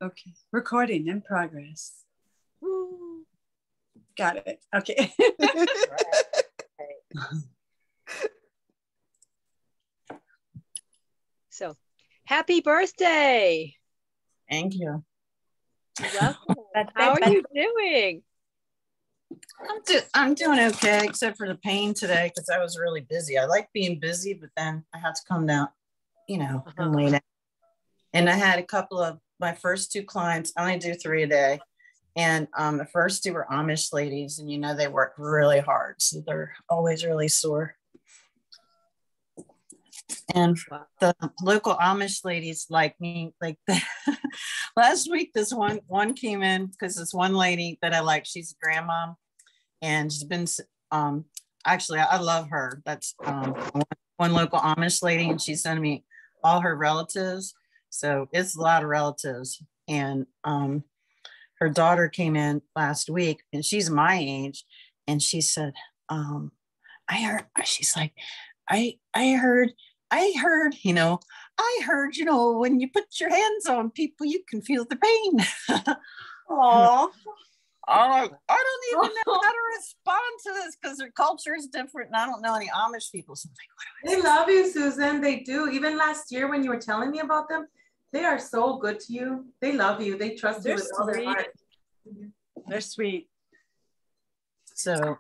Okay, recording in progress. Woo. Got it. Okay. So, happy birthday. Thank you. Welcome. How are you doing? I'm doing okay, except for the pain today because I was really busy. I like being busy, but then I had to come down, and lay down. And I had a couple of my first two clients. I only do 3 a day. And the first 2 were Amish ladies, and they work really hard. So they're always really sore. And the local Amish ladies like me, last week, this one came in because this one lady that I like, she's a grandma, and she's been, actually, I love her. That's one local Amish lady, and she sent me all her relatives. So it's a lot of relatives. And her daughter came in last week, and she's my age, and she said, she's like, I heard, when you put your hands on people, you can feel the pain. Aww. I don't even know how to respond to this because their culture is different, and I don't know any Amish people. So I'm like, what do I They love you, Susan. They do. Even last year when you were telling me about them, they are so good to you. They love you. They trust you with all their heart. They're sweet. So,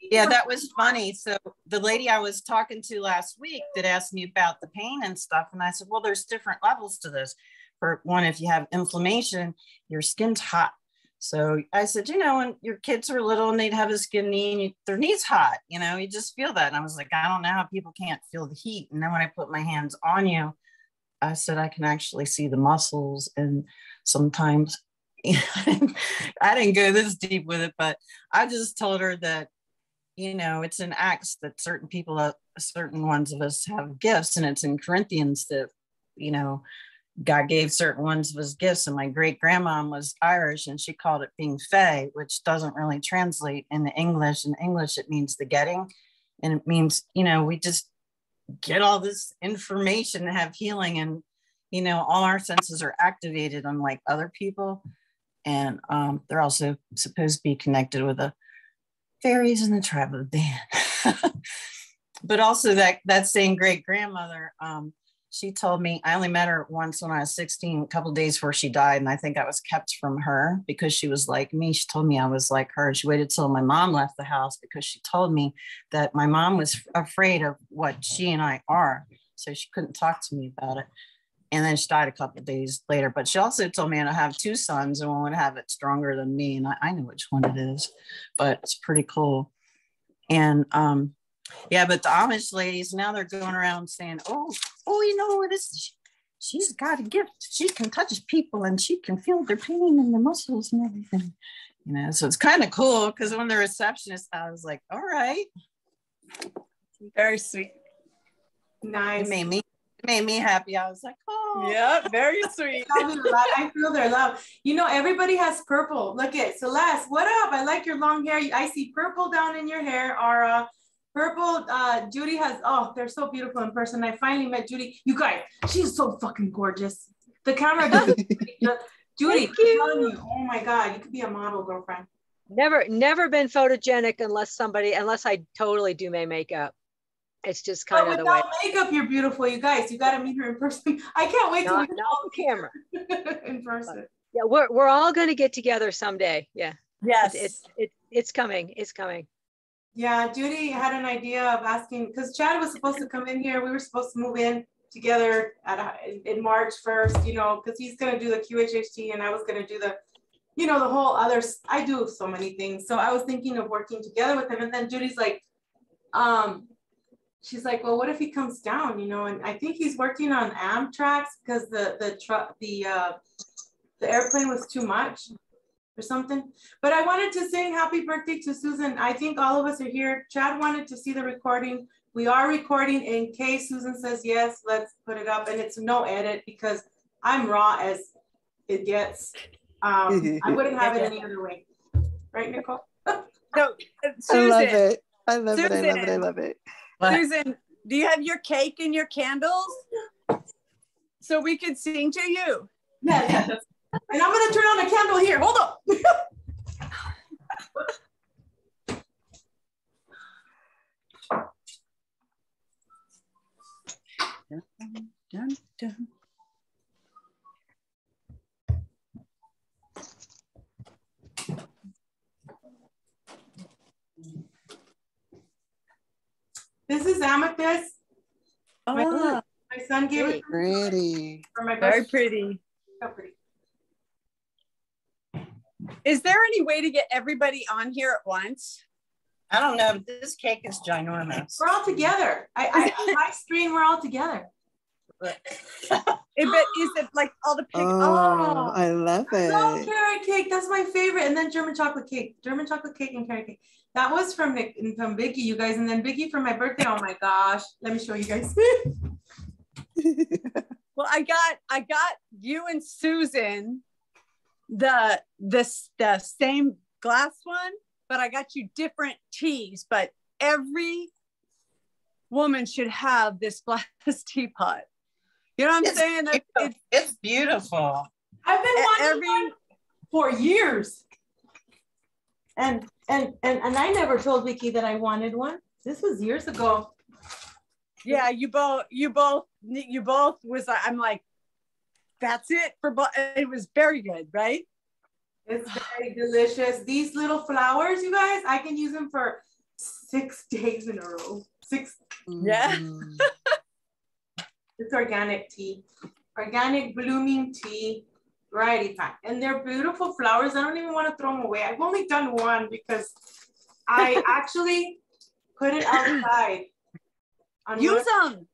yeah, that was funny. So the lady I was talking to last week that asked me about the pain and stuff, and I said, well, there's different levels to this. For one, if you have inflammation, your skin's hot. So I said, when your kids were little and they'd have a skin knee and their knee's hot, you just feel that. And I was like, I don't know how people can't feel the heat. And then when I put my hands on you, I said, I can actually see the muscles. And sometimes I didn't go this deep with it, but I just told her that, it's in Acts that certain people, certain ones of us have gifts. And it's in Corinthians that, God gave certain ones of his gifts. And my great grandma was Irish, and she called it being fey, which doesn't really translate into English. In English, it means the getting. And it means, we just get all this information and have healing, and, all our senses are activated unlike other people. And they're also supposed to be connected with the fairies and the tribe of Dan. But also that same great grandmother, she told me, I only met her once when I was 16, a couple of days before she died. And I think I was kept from her because she was like me. She told me I was like her. She waited till my mom left the house because she told me that my mom was afraid of what she and I are. So she couldn't talk to me about it. And then she died a couple of days later. But she also told me I have 2 sons, and one would have it stronger than me. And I know which one it is, but it's pretty cool. And yeah, but the Amish ladies, now they're going around saying, oh, she's got a gift. She can touch people and she can feel their pain and the muscles and everything. So it's kind of cool because when the receptionist, I was like, all right. Very sweet. Nice. It made me happy. I was like, oh. Yeah, very sweet. I feel their love. Everybody has purple. Look at Celeste. What up? I like your long hair. I see purple down in your hair, Ara. Purple, Judy has, they're so beautiful in person. I finally met Judy. You guys, she's so fucking gorgeous. The camera doesn't. Judy, oh my God, you could be a model, girlfriend. Never been photogenic unless I totally do my makeup. It's just kind of the way. Without makeup, you're beautiful, you guys. You got to meet her in person. I can't wait to meet on camera. In person. Yeah, we're all going to get together someday. Yeah. Yes. It's coming. It's coming. Yeah, Judy had an idea of asking, because Chad was supposed to come in here. We were supposed to move in together in March 1st, because he's going to do the QHHT and I was going to do the, the whole other, I do so many things. So I was thinking of working together with him. And then Judy's like, she's like, well, what if he comes down, and I think he's working on Amtrak's because the airplane was too much or something. But I wanted to sing happy birthday to Susan. I think all of us are here. Chad wanted to see the recording. We are recording in case Susan says yes, let's put it up. And it's no edit because I'm raw as it gets. I wouldn't have it any other way. Right, Nicole? So, Susan, I love it. What? Susan, do you have your cake and your candles so we could sing to you? Yeah. And I'm gonna turn on a candle here. Hold up. Dun, dun. This is amethyst. Oh, My son gave it Pretty. for my very birthday. pretty. So pretty. Is there any way to get everybody on here at once? I don't know. This cake is ginormous. We're all together. On my screen, we're all together. Is it like all the pig? Oh, I love Love it. carrot cake. That's my favorite. And then German chocolate cake. German chocolate cake and carrot cake. That was from Biggie, you guys. And then Biggie for my birthday. Oh my gosh. Let me show you guys. Well, I got you and Susan the same glass one, but I got you different teas. But every woman should have this glass teapot. You know what I'm saying? It's beautiful. I've been wanting one for years. And I never told Vicky that I wanted one. This was years ago. Yeah, you both was like, I'm like, that's it for both. It was very good, right? It's very delicious. These little flowers, you guys, I can use them for 6 days in a row. 6. Yeah. Mm. It's organic tea, organic blooming tea, variety pack. And they're beautiful flowers. I don't even want to throw them away. I've only done one because I actually put it outside. Use them.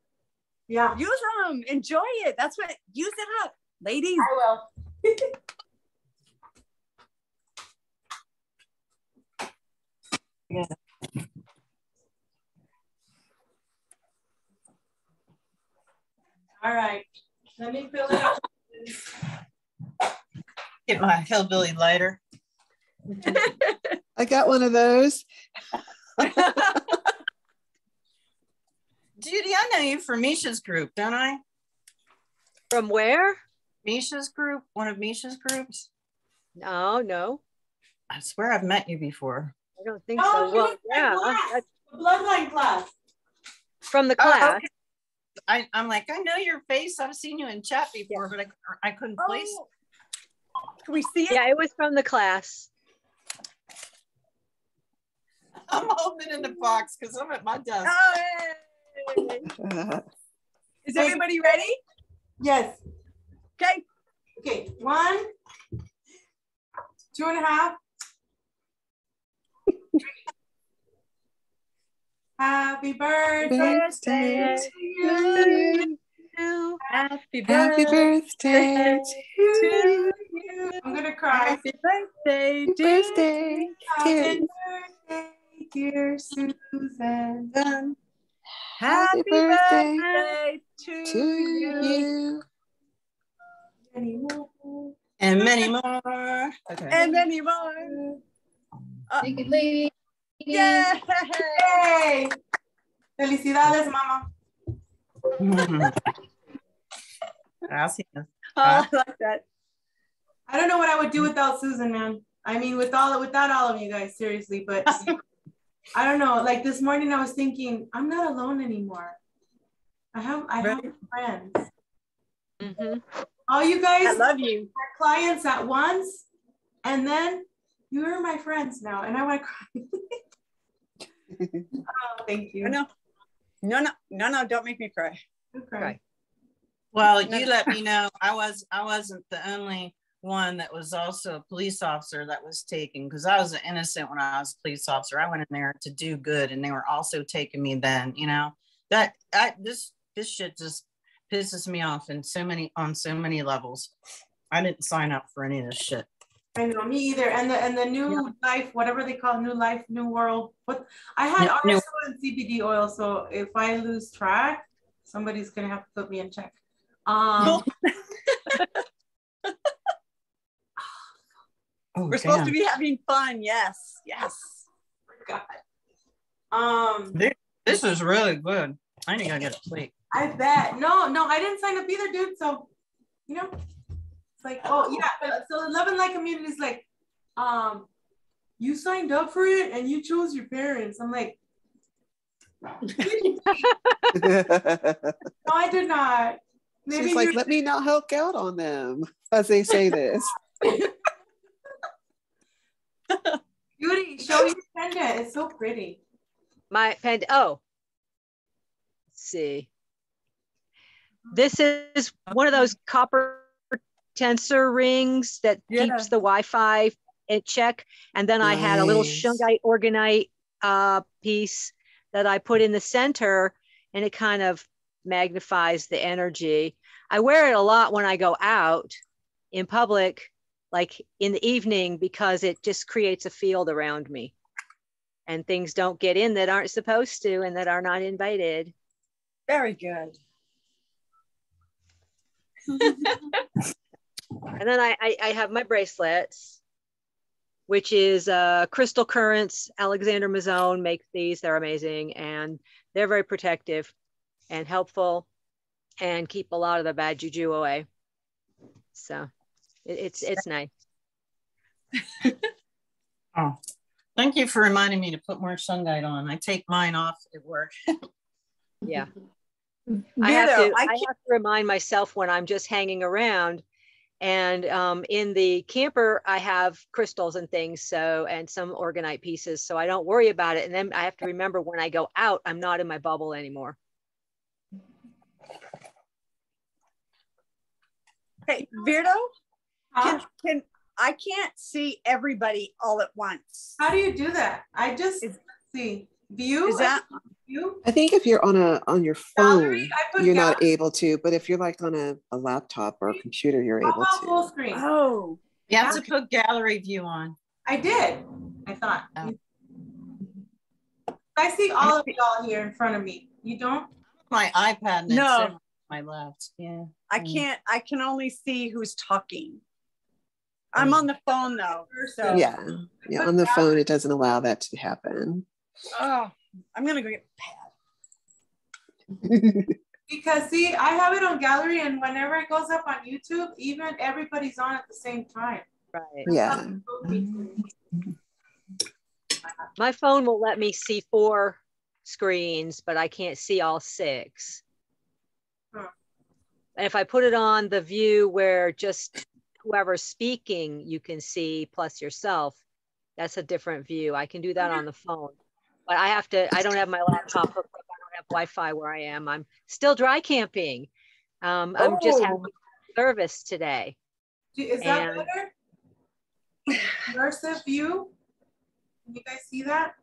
Yeah. Use them. Enjoy it. That's what, use it up, ladies. I will. Yeah. All right. Let me fill it up. Get my hillbilly lighter. I got one of those. Judy, I know you from Misha's group, don't I? From where? Misha's group, one of Misha's groups. No, I swear I've met you before. I don't think so. he Well, was my yeah, class, the bloodline class. from the class. Okay. I'm like, I know your face. I've seen you in chat before, but I couldn't place. Oh. Can we see it? Yeah, it was from the class. I'm holding it in the box because I'm at my desk. Oh, yay. Is everybody ready? Yes. Okay. Okay. 1, 2.5. Happy birthday Birthday to you. Happy Happy birthday to you. I'm gonna cry. Happy birthday, Happy dear birthday, Happy dear. birthday, dear Susan. Happy birthday birthday to to you. you. And many more. Okay. And many more. Thank you, lady. Yay! Hey! Felicidades, mama. Gracias. Oh, I like that. I don't know what I would do without Susan, man. I mean, without all of you guys, seriously. But I don't know. Like this morning, I was thinking, I'm not alone anymore. I have friends. Mm-hmm. All you I guys love you. are clients at once, and then you are my friends now, and I want to cry. Oh, thank you. No, don't make me cry. Okay. Well, you let me know. I wasn't the only one that was also a police officer that was taken, because I was innocent when I was a police officer. I went in there to do good, and they were also taking me then. You know, this shit just pisses me off on so many levels. I didn't sign up for any of this shit. I know, me either. And the new life, whatever they call it, new life, new world. What I had New- RSO and CBD oil, so if I lose track, somebody's gonna have to put me in check. We're supposed to be having fun. Yes. God. This is really good. I think I get a plate. I bet. No, I didn't sign up either, dude. So, you know, It's like, oh yeah. So the Love and Light community is like, you signed up for it and you chose your parents. I'm like, no, I did not. Maybe She's like, let me not help out on them as they say this. Beauty, show your pendant. It's so pretty. My pendant. Oh, let's see. This is one of those copper tensor rings that keeps the Wi-Fi in check. And then I had a little shungite organite piece that I put in the center, and it kind of magnifies the energy. I wear it a lot when I go out in public, like in the evening, because it just creates a field around me and things don't get in that aren't supposed to and that are not invited. Very good. And then I have my bracelets, which is Crystal Currents. Alexander Mazzone makes these. They're amazing, and they're very protective and helpful and keep a lot of the bad juju away. So it's nice. Oh, thank you for reminding me to put more shungite on. I take mine off at work. Yeah. I have to remind myself when I'm just hanging around. And in the camper, I have crystals and things, so, and some organite pieces, so I don't worry about it. And then I have to remember when I go out, I'm not in my bubble anymore. Hey, Virdo, can I can't see everybody all at once. How do you do that? I just see view. Is that view? I think if you're on your phone, Gallery? you're not able to, but if you're like on a laptop or a computer, you're able to. Full screen. Oh, You have to put gallery view on. I did. I thought. Oh. I see all of y'all here in front of me. You don't? My iPad. No. My left. Yeah. I can't. I can only see who's talking. I'm on the phone though. So Yeah. On the phone, it doesn't allow that to happen. Oh, I'm gonna go get a pad. Because see, I have it on gallery, and whenever it goes up on YouTube, even everybody's on at the same time. Right. Yeah. My phone will let me see 4 screens, but I can't see all 6. Huh. And if I put it on the view where just whoever's speaking you can see plus yourself, that's a different view. I can do that on the phone, but I don't have my laptop hooked up. I don't have Wi-Fi where I am. I'm still dry camping. I'm just having service today. Is that better? Immersive view? Can you guys see that?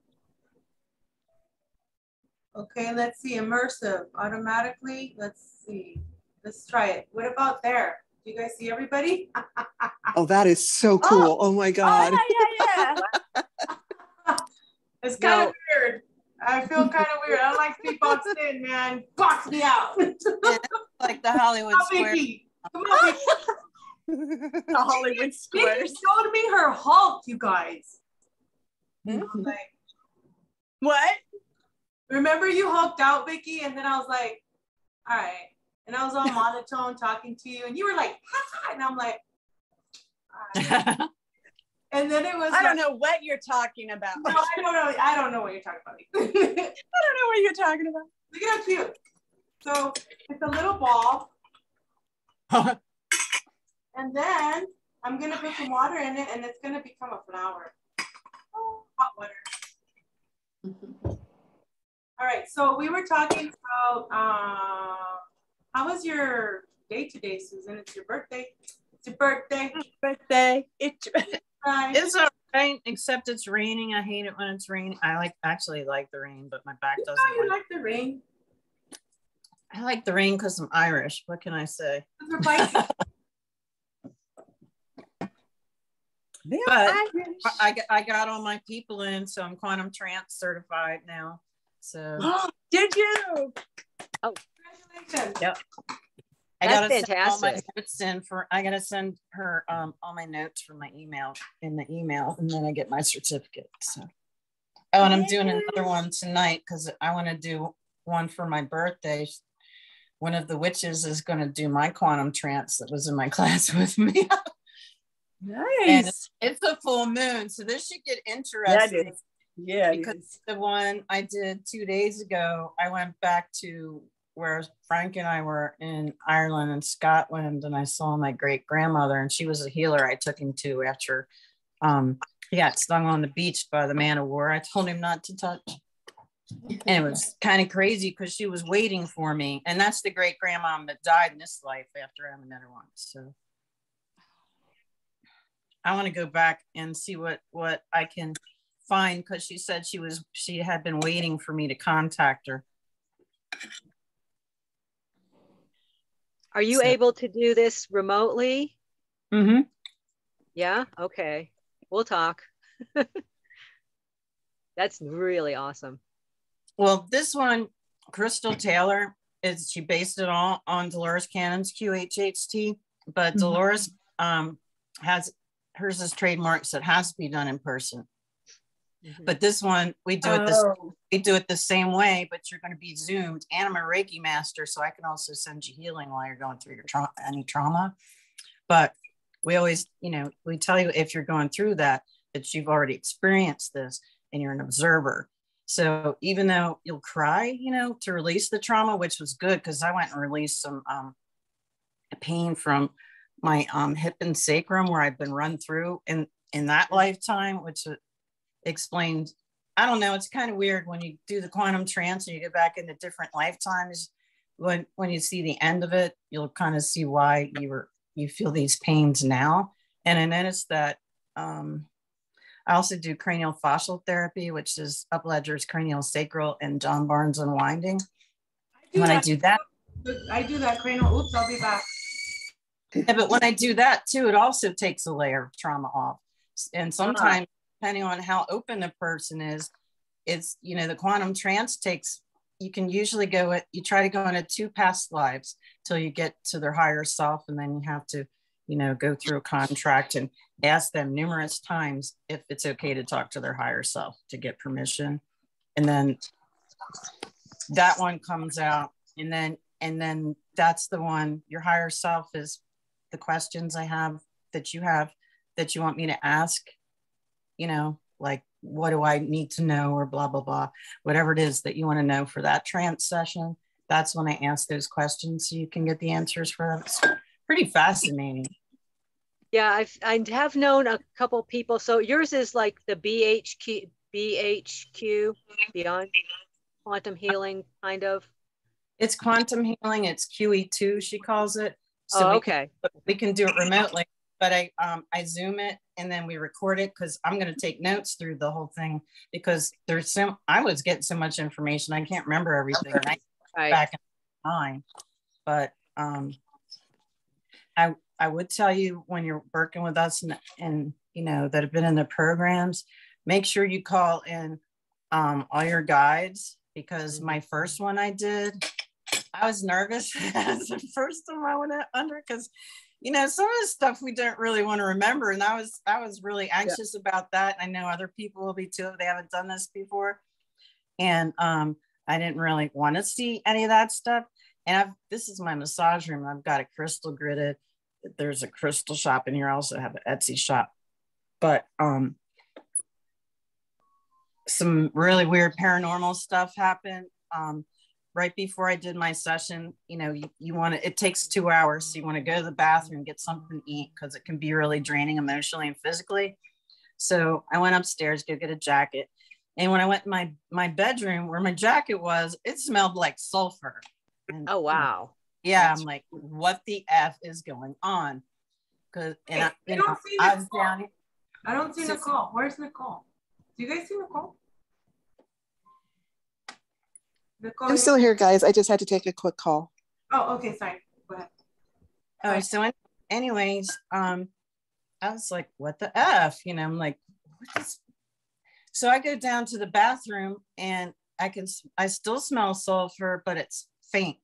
Okay, let's see, immersive, automatically, let's see. Let's try it. What about there? Do you guys see everybody? Oh, that is so cool. Oh my God. Yeah. It's kind of weird. I feel kind of weird. I don't like to be boxed in, man. Box me out. Like the Hollywood Square. Come on, Vicky. The Hollywood Squares. Vicky showed me her Hulk, you guys. Mm-hmm. Like, What? remember you hulked out, Vicky? And then I was like, all right. And I was on monotone talking to you, and you were like, ha, and I'm like, all right. And then it was I don't know what you're talking about. No, I don't know. I don't know what you're talking about. I don't know what you're talking about. Look at how cute. So it's a little ball. And then I'm going to put some water in it, and it's going to become a flower. Hot water. All right. So we were talking about how was your day today, Susan? It's your birthday. It's your birthday. Birthday. It's all right, except it's raining. I hate it when it's raining. I actually like the rain, but my back doesn't. You like the rain? I like the rain because I'm Irish. What can I say? But I got all my people in, so I'm quantum trance certified now. So did you? Oh, congratulations! Yep. That's Send all my fantastic. notes in for. I gotta send her all my notes from my email in the email, and then I get my certificate. So, and I'm doing another one tonight because I want to do one for my birthday. one of the witches is going to do my quantum trance that was in my class with me. Nice. And it's a full moon, so this should get interesting. Yeah, yeah, because the one I did 2 days ago, I went back to where Frank and I were in Ireland and Scotland, and I saw my great grandmother, and she was a healer I took him to after he got stung on the beach by the man of war. I told him not to touch. And it was kind of crazy because she was waiting for me. And that's the great grandmom that died in this life after I met her once. So I want to go back and see what I can find, because she said she had been waiting for me to contact her. Are you able to do this remotely? Mm-hmm. Yeah. Okay. We'll talk. That's really awesome. Well, this one, Crystal Taylor, she based it all on Dolores Cannon's QHHT, but Dolores has hers is trademarked, so it has to be done in person. But this one, we do it the same way, but you're going to be Zoomed. And I'm a Reiki master, so I can also send you healing while you're going through your any trauma. But we always, we tell you if you're going through that you've already experienced this and you're an observer. So even though you'll cry, to release the trauma, which was good because I went and released some pain from my hip and sacrum where I've been run through in that lifetime, which explained, I don't know, it's kind of weird when you do the quantum trance and you get back into different lifetimes. When you see the end of it, you'll kind of see why you feel these pains now. And I noticed that I also do cranial fascial therapy, which is Up Ledger's cranial sacral and John Barnes unwinding. I do that cranial. Oops, I'll be back. Yeah, but when I do that too, it also takes a layer of trauma off. And sometimes, depending on how open the person is, it's, the quantum trance you can usually you try to go into 2 past lives till you get to their higher self. And then you have to, go through a contract and ask them numerous times if it's okay to talk to their higher self to get permission. And then that one comes out. And then that's the one, your higher self is the questions I have that you want me to ask, like, what do I need to know, or blah, blah, blah, whatever it is that you want to know for that trance session. That's when I ask those questions so you can get the answers for them. It's pretty fascinating. Yeah, I have known a couple people. So yours is like the BHQ, Beyond Quantum Healing, kind of. It's quantum healing. It's QE2, she calls it. So we can do it remotely. But I Zoom it and then we record it because I'm going to take notes through the whole thing because I was getting so much information. I can't remember everything back in time. But I would tell you when you're working with us and that have been in the programs, make sure you call in all your guides, because my first one I did, I was nervous. That's the first time I went under because some of the stuff we don't really want to remember. And I was really anxious about that. I know other people will be too if they haven't done this before. And I didn't really want to see any of that stuff. And this is my massage room. I've got it crystal gridded. There's a crystal shop in here. I also have an Etsy shop. But some really weird paranormal stuff happened. Right before I did my session, you want to, it takes 2 hours. So you want to go to the bathroom, get something to eat, because it can be really draining emotionally and physically. So I went upstairs, go get a jacket. And when I went in my bedroom where my jacket was, it smelled like sulfur. And, oh, wow. I'm like, what the F is going on? Because I was down here. I don't see Nicole. Where's Nicole? Do you guys see Nicole? I'm still here, guys. I just had to take a quick call. Oh, okay. Sorry. Go ahead. Oh, so anyways, I was like, what the F? I'm like, what is... So I go down to the bathroom and I still smell sulfur, but it's faint.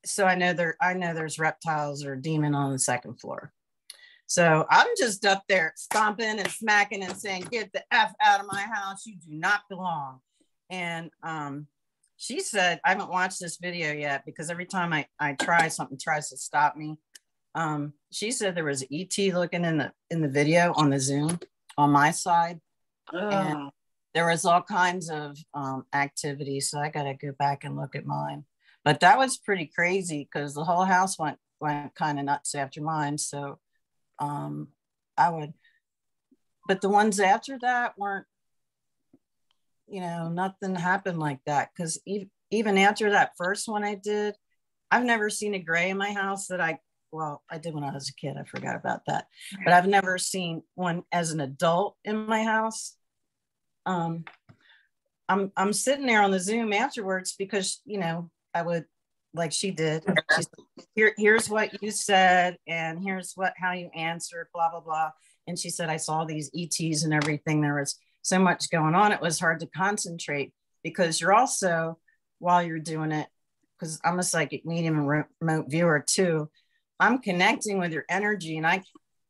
So I know there's reptiles or a demon on the second floor. So I'm just up there stomping and smacking and saying, get the F out of my house. You do not belong. And she said, I haven't watched this video yet because every time I try, something tries to stop me. She said there was ET looking in the video on the Zoom on my side. And there was all kinds of activity. So I got to go back and look at mine. But that was pretty crazy because the whole house went kind of nuts after mine. So but the ones after that weren't, nothing happened like that. Because even after that first one I did, I've never seen a gray in my house that I did when I was a kid. I forgot about that. But I've never seen one as an adult in my house. I'm sitting there on the Zoom afterwards because, I would, like she did, she's like, here's what you said, and here's how you answered, blah, blah, blah. And she said, I saw these ETs and everything. There was so much going on. It was hard to concentrate because you're also, while you're doing it, because I'm a psychic medium and remote viewer too, I'm connecting with your energy, and I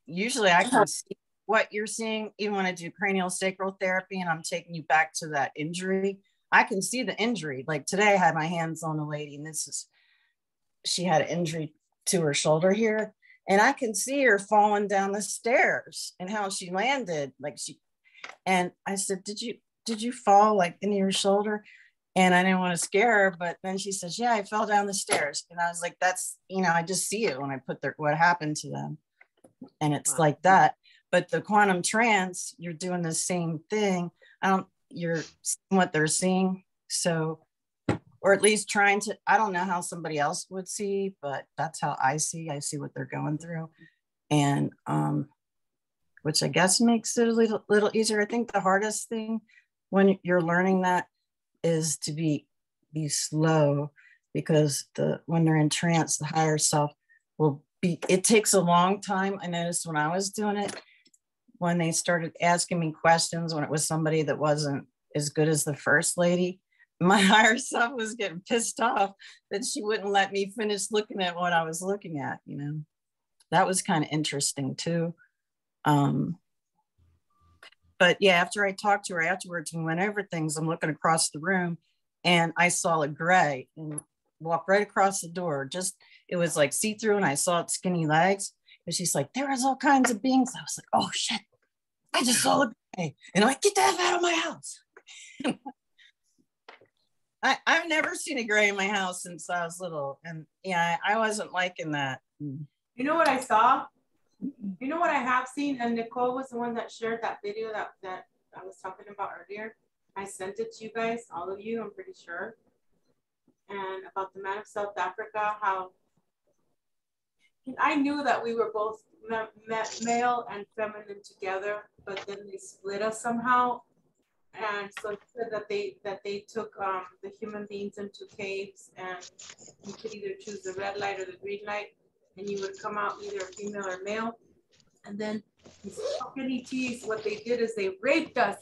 can see what you're seeing. Even when I do cranial sacral therapy and I'm taking you back to that injury, I can see the injury. Like today I had my hands on a lady, and she had an injury to her shoulder here, and I can see her falling down the stairs and how she landed. And I said, did you fall like into your shoulder? And I didn't want to scare her, but then she says, yeah, I fell down the stairs. And I was like, that's, I just see it when I put what happened to them. And it's like that. But the quantum trance, you're doing the same thing. You're seeing what they're seeing. So, or at least trying to, I don't know how somebody else would see, but that's how I see what they're going through. And, which I guess makes it a little easier. I think the hardest thing when you're learning that is to be slow, because when they're in trance, the higher self it takes a long time. I noticed when I was doing it, when they started asking me questions, when it was somebody that wasn't as good as the first lady, my higher self was getting pissed off that she wouldn't let me finish looking at what I was looking at. That was kind of interesting too. But yeah, after I talked to her afterwards and went over things, I'm looking across the room and I saw a gray and walked right across the door. It was like see-through, and I saw its skinny legs. And she's like, there was all kinds of beings. I was like, oh shit, I just saw a gray. And I'm like, get the F out of my house. I've never seen a gray in my house since I was little. And yeah, I wasn't liking that. You know what I saw? You know what I have seen? And Nicole was the one that shared that video that I was talking about earlier. I sent it to you guys, all of you, I'm pretty sure. And about the man of South Africa, how I knew that we were both male and feminine together, but then they split us somehow. And so it said that they took the human beings into caves, and you could either choose the red light or the green light, and you would come out either female or male. And then these fucking ETs, what they did is they raped us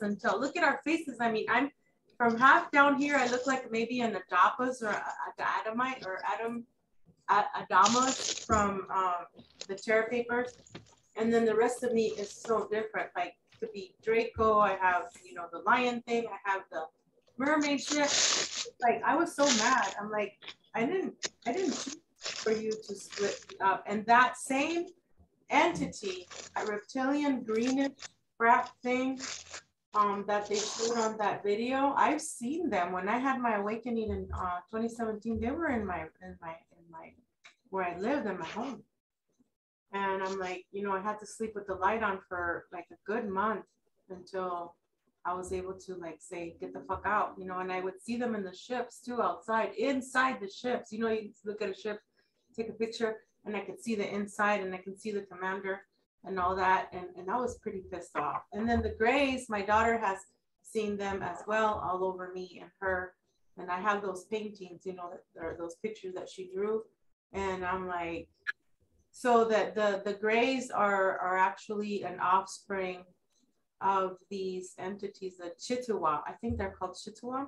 until, look at our faces. I mean, I'm from half down here, I look like maybe an Adapas or an Adamite or Adamas from the Terror Papers. And then the rest of me is so different. Like, could be Draco, I have, the lion thing, I have the mermaid shit. Like, I was so mad. I'm like, I didn't choose for you to split up. And that same entity, a reptilian greenish crap thing that they showed on that video, I've seen them when I had my awakening in 2017. They were in my where I lived in my home. And I'm like, I had to sleep with the light on for like a good month until I was able to say, get the fuck out, and I would see them in the ships too, inside the ships. You look at a ship, take a picture, and I could see the inside, and I can see the commander and all that. And I was pretty pissed off. And then the grays, my daughter has seen them as well, all over me and her. And I have those paintings, or those pictures that she drew. And I'm like, so that the grays are actually an offspring of these entities, the Chittiwa. I think they're called Chittiwa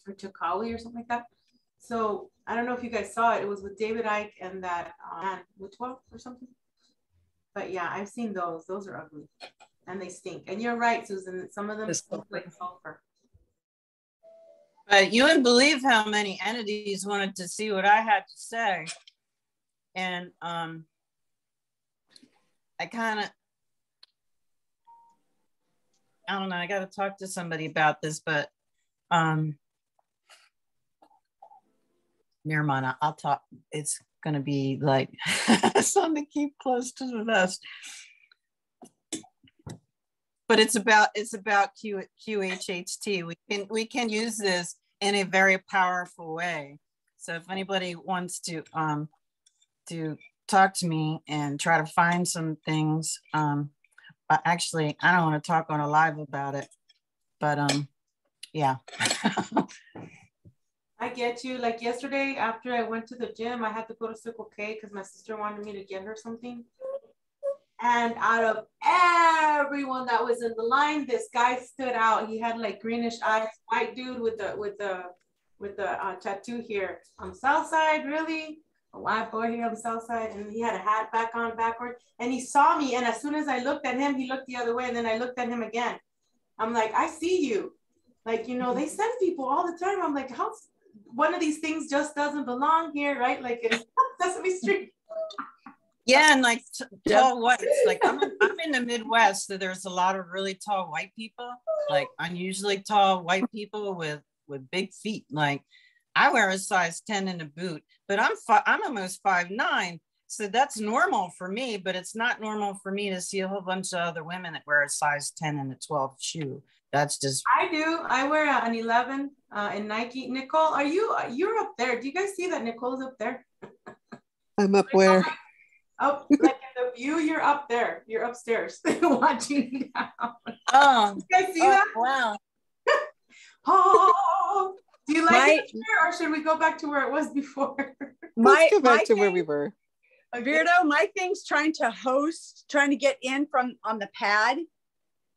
or Chikawi or something like that. So I don't know if you guys saw it. It was with David Icke and that Witwa or something. But yeah, I've seen those. Those are ugly and they stink. And you're right, Susan. Some of them smell like sulfur. But you wouldn't believe how many entities wanted to see what I had to say. And I don't know, I got to talk to somebody about this, but never mind, I'll talk. It's going to be like something to keep close to the vest. But it's about QHHT. We can use this in a very powerful way. So if anybody wants to talk to me and try to find some things, actually, I don't want to talk on a live about it, but yeah. I get you. Like yesterday, after I went to the gym, I had to go to Circle K because my sister wanted me to get her something. And out of everyone that was in the line, this guy stood out. He had like greenish eyes, white dude with the tattoo here on the south side, really. A white boy here on the south side, and he had a hat back on backward. And he saw me, and as soon as I looked at him, he looked the other way, and then I looked at him again. I'm like, I see you. Like, you know, they send people all the time. I'm like, how one of these things just doesn't belong here, right? Like in Sesame Street. Yeah, and like tall whites. Like I'm in the Midwest, so there's a lot of really tall white people, like unusually tall white people with big feet. Like I wear a size 10 in a boot, but I'm almost 5'9", so that's normal for me. But it's not normal for me to see a whole bunch of other women that wear a size 10 and a 12 shoe. That's just. I do. I wear an 11 in Nike. Nicole, you're up there? Do you guys see that Nicole's up there? I'm up where? Up, like in the view, you're up there. You're upstairs watching down. Oh, you guys see that? Wow. Oh, do you like it here, or should we go back to where it was before? Let's go back to where we were. Beardo, my thing's trying to get in from on the pad.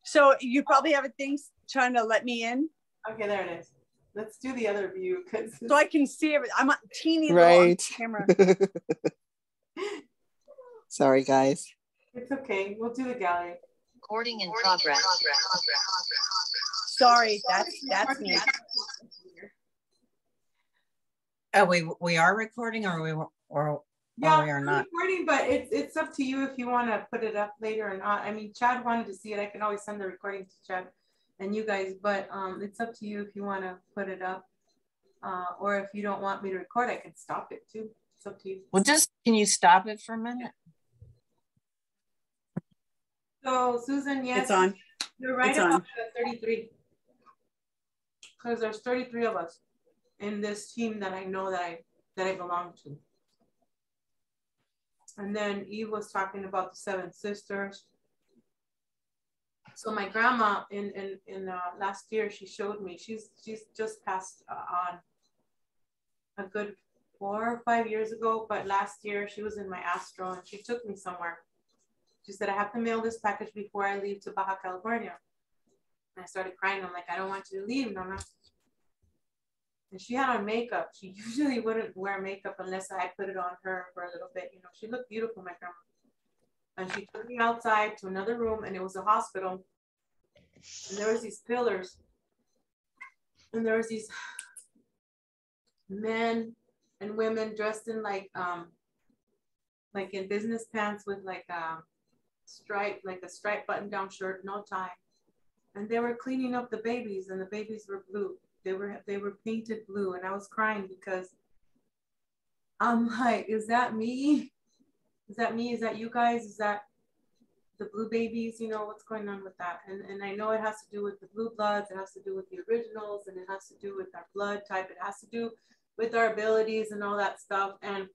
So you probably have a thing trying to let me in. Okay, there it is. Let's do the other view so I can see everything. I'm a teeny right. little camera. Sorry, guys. It's okay. We'll do the gallery. Recording in progress. Sorry, that's me. Oh, we are recording, or we are not recording, but it's up to you if you want to put it up later or not. I mean, Chad wanted to see it. I can always send the recording to Chad and you guys, but it's up to you if you want to put it up, or if you don't want me to record, I can stop it too. It's up to you. Well, can you stop it for a minute? So Susan, yes, it's on. You're right about the 33, because there's 33 of us in this team that I know that I belong to. And then Eve was talking about the 7 sisters. So my grandma in last year, she showed me, she's just passed on a good 4 or 5 years ago, but last year she was in my astro and she took me somewhere. She said, I have to mail this package before I leave to Baja California. And I started crying. I'm like, I don't want you to leave, Mama. And she had on makeup. She usually wouldn't wear makeup unless I put it on her for a little bit. You know, she looked beautiful, my grandma. And she took me outside to another room, and it was a hospital. And there was these pillars. And there was these men and women dressed in like in business pants with like a striped button-down shirt, no tie. And they were cleaning up the babies, and the babies were blue. They were painted blue, and I was crying because I'm like, is that me? Is that me? Is that you guys? Is that the blue babies? You know, what's going on with that? And I know it has to do with the blue bloods. It has to do with the originals, and it has to do with our blood type. It has to do with our abilities and all that stuff. And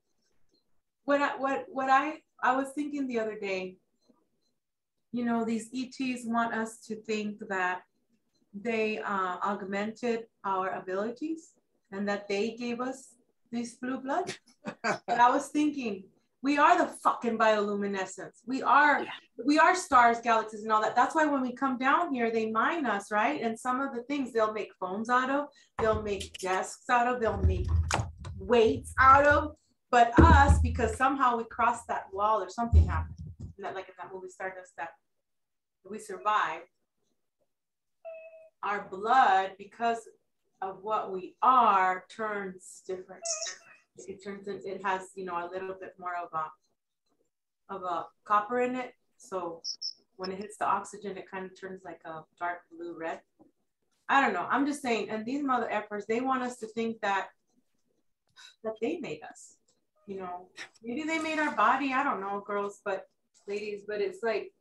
what I was thinking the other day, you know, these ETs want us to think that they augmented our abilities and that they gave us these blue blood. But I was thinking, we are the fucking bioluminescence. We are stars, galaxies, and all that. That's why when we come down here, they mine us, right? And some of the things they'll make phones out of, they'll make desks out of, they'll make weights out of. But us, because somehow we crossed that wall or something happened, like in that movie Stardust, that we survived, our blood, because of what we are turns different. It turns in, it has, you know, a little bit more of a copper in it. So when it hits the oxygen, it kind of turns like a dark blue red. I don't know. I'm just saying, and these mother effers, they want us to think that they made us. You know, maybe they made our body. I don't know, girls, but ladies, but it's like,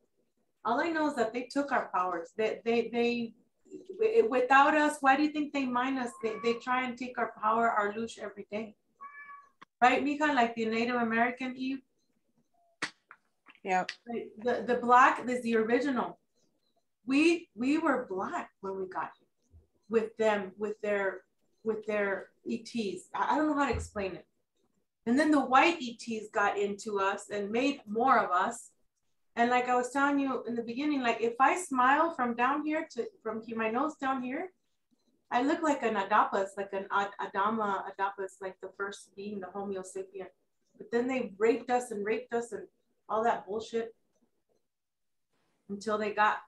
all I know is that they took our powers. They without us, why do you think they mine us? They try and take our power, our loosh every day. Right, Mika? Like the Native American Eve? Yeah. The black is the original. We were black when we got here with them, with their ETs. I don't know how to explain it. And then the white ETs got into us and made more of us. And like I was telling you in the beginning, like if I smile from down here from my nose down here, I look like an Adapus, like an Adama Adapus, like the first being, the Homo sapien. But then they raped us and all that bullshit until they got,